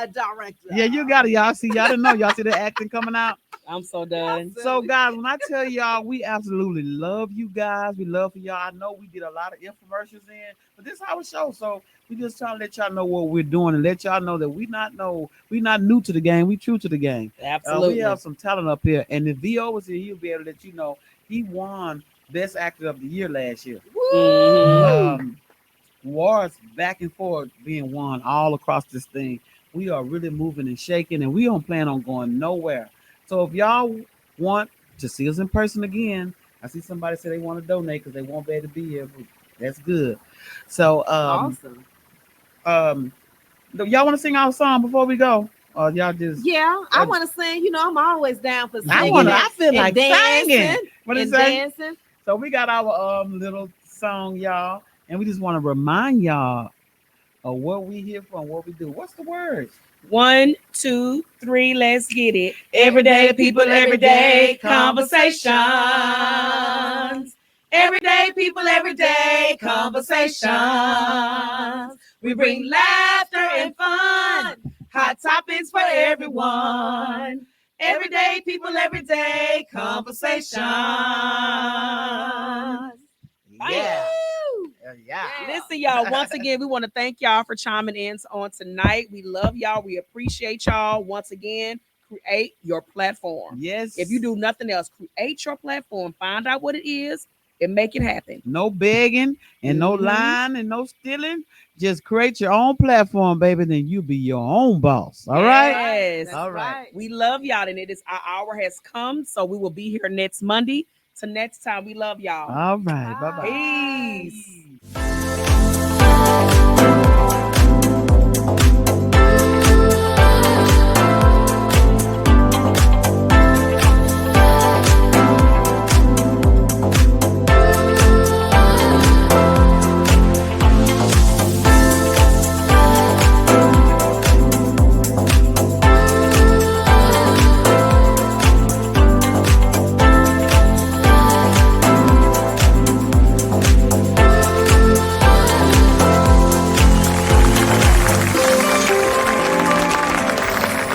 director. Yeah, you got it. Y'all see, y'all didn't know. Y'all see the acting coming out. I'm so done. So, guys, when I tell y'all, we absolutely love you guys. We love for y'all. I know we did a lot of infomercials in, but this is our show. So we just trying to let y'all know what we're doing, and let y'all know that we not new to the game. We true to the game. Absolutely. We have some talent up here, and if VO was here, he'll be able to let you know he won Best Actor of the Year last year. Wars back and forth being won all across this thing. We are really moving and shaking, and we don't plan on going nowhere. So if y'all want to see us in person again, I see somebody say they want to donate because they won't be able to be here. That's good. So awesome. Y'all want to sing our song before we go? Or y'all just I want to sing. I'm always down for singing. I feel like singing. What is dancing? So we got our little song, y'all, and we just want to remind y'all of what we here for and what we do. What's the words? 1, 2, 3, let's get it. Everyday people, everyday conversations. Everyday people, everyday conversations. We bring laughter and fun, hot topics for everyone. Everyday people, everyday conversations. Yeah. Listen, y'all, once again, we want to thank y'all for chiming in on tonight. We love y'all. We appreciate y'all. Once again, create your platform. Yes. If you do nothing else, create your platform. Find out what it is and make it happen. No begging and no lying and no stealing. Just create your own platform, baby. Then you be your own boss. All right? Yes. All right. We love y'all, and our hour has come. So we will be here next Monday. Till next time, we love y'all. All right. Bye-bye. Peace.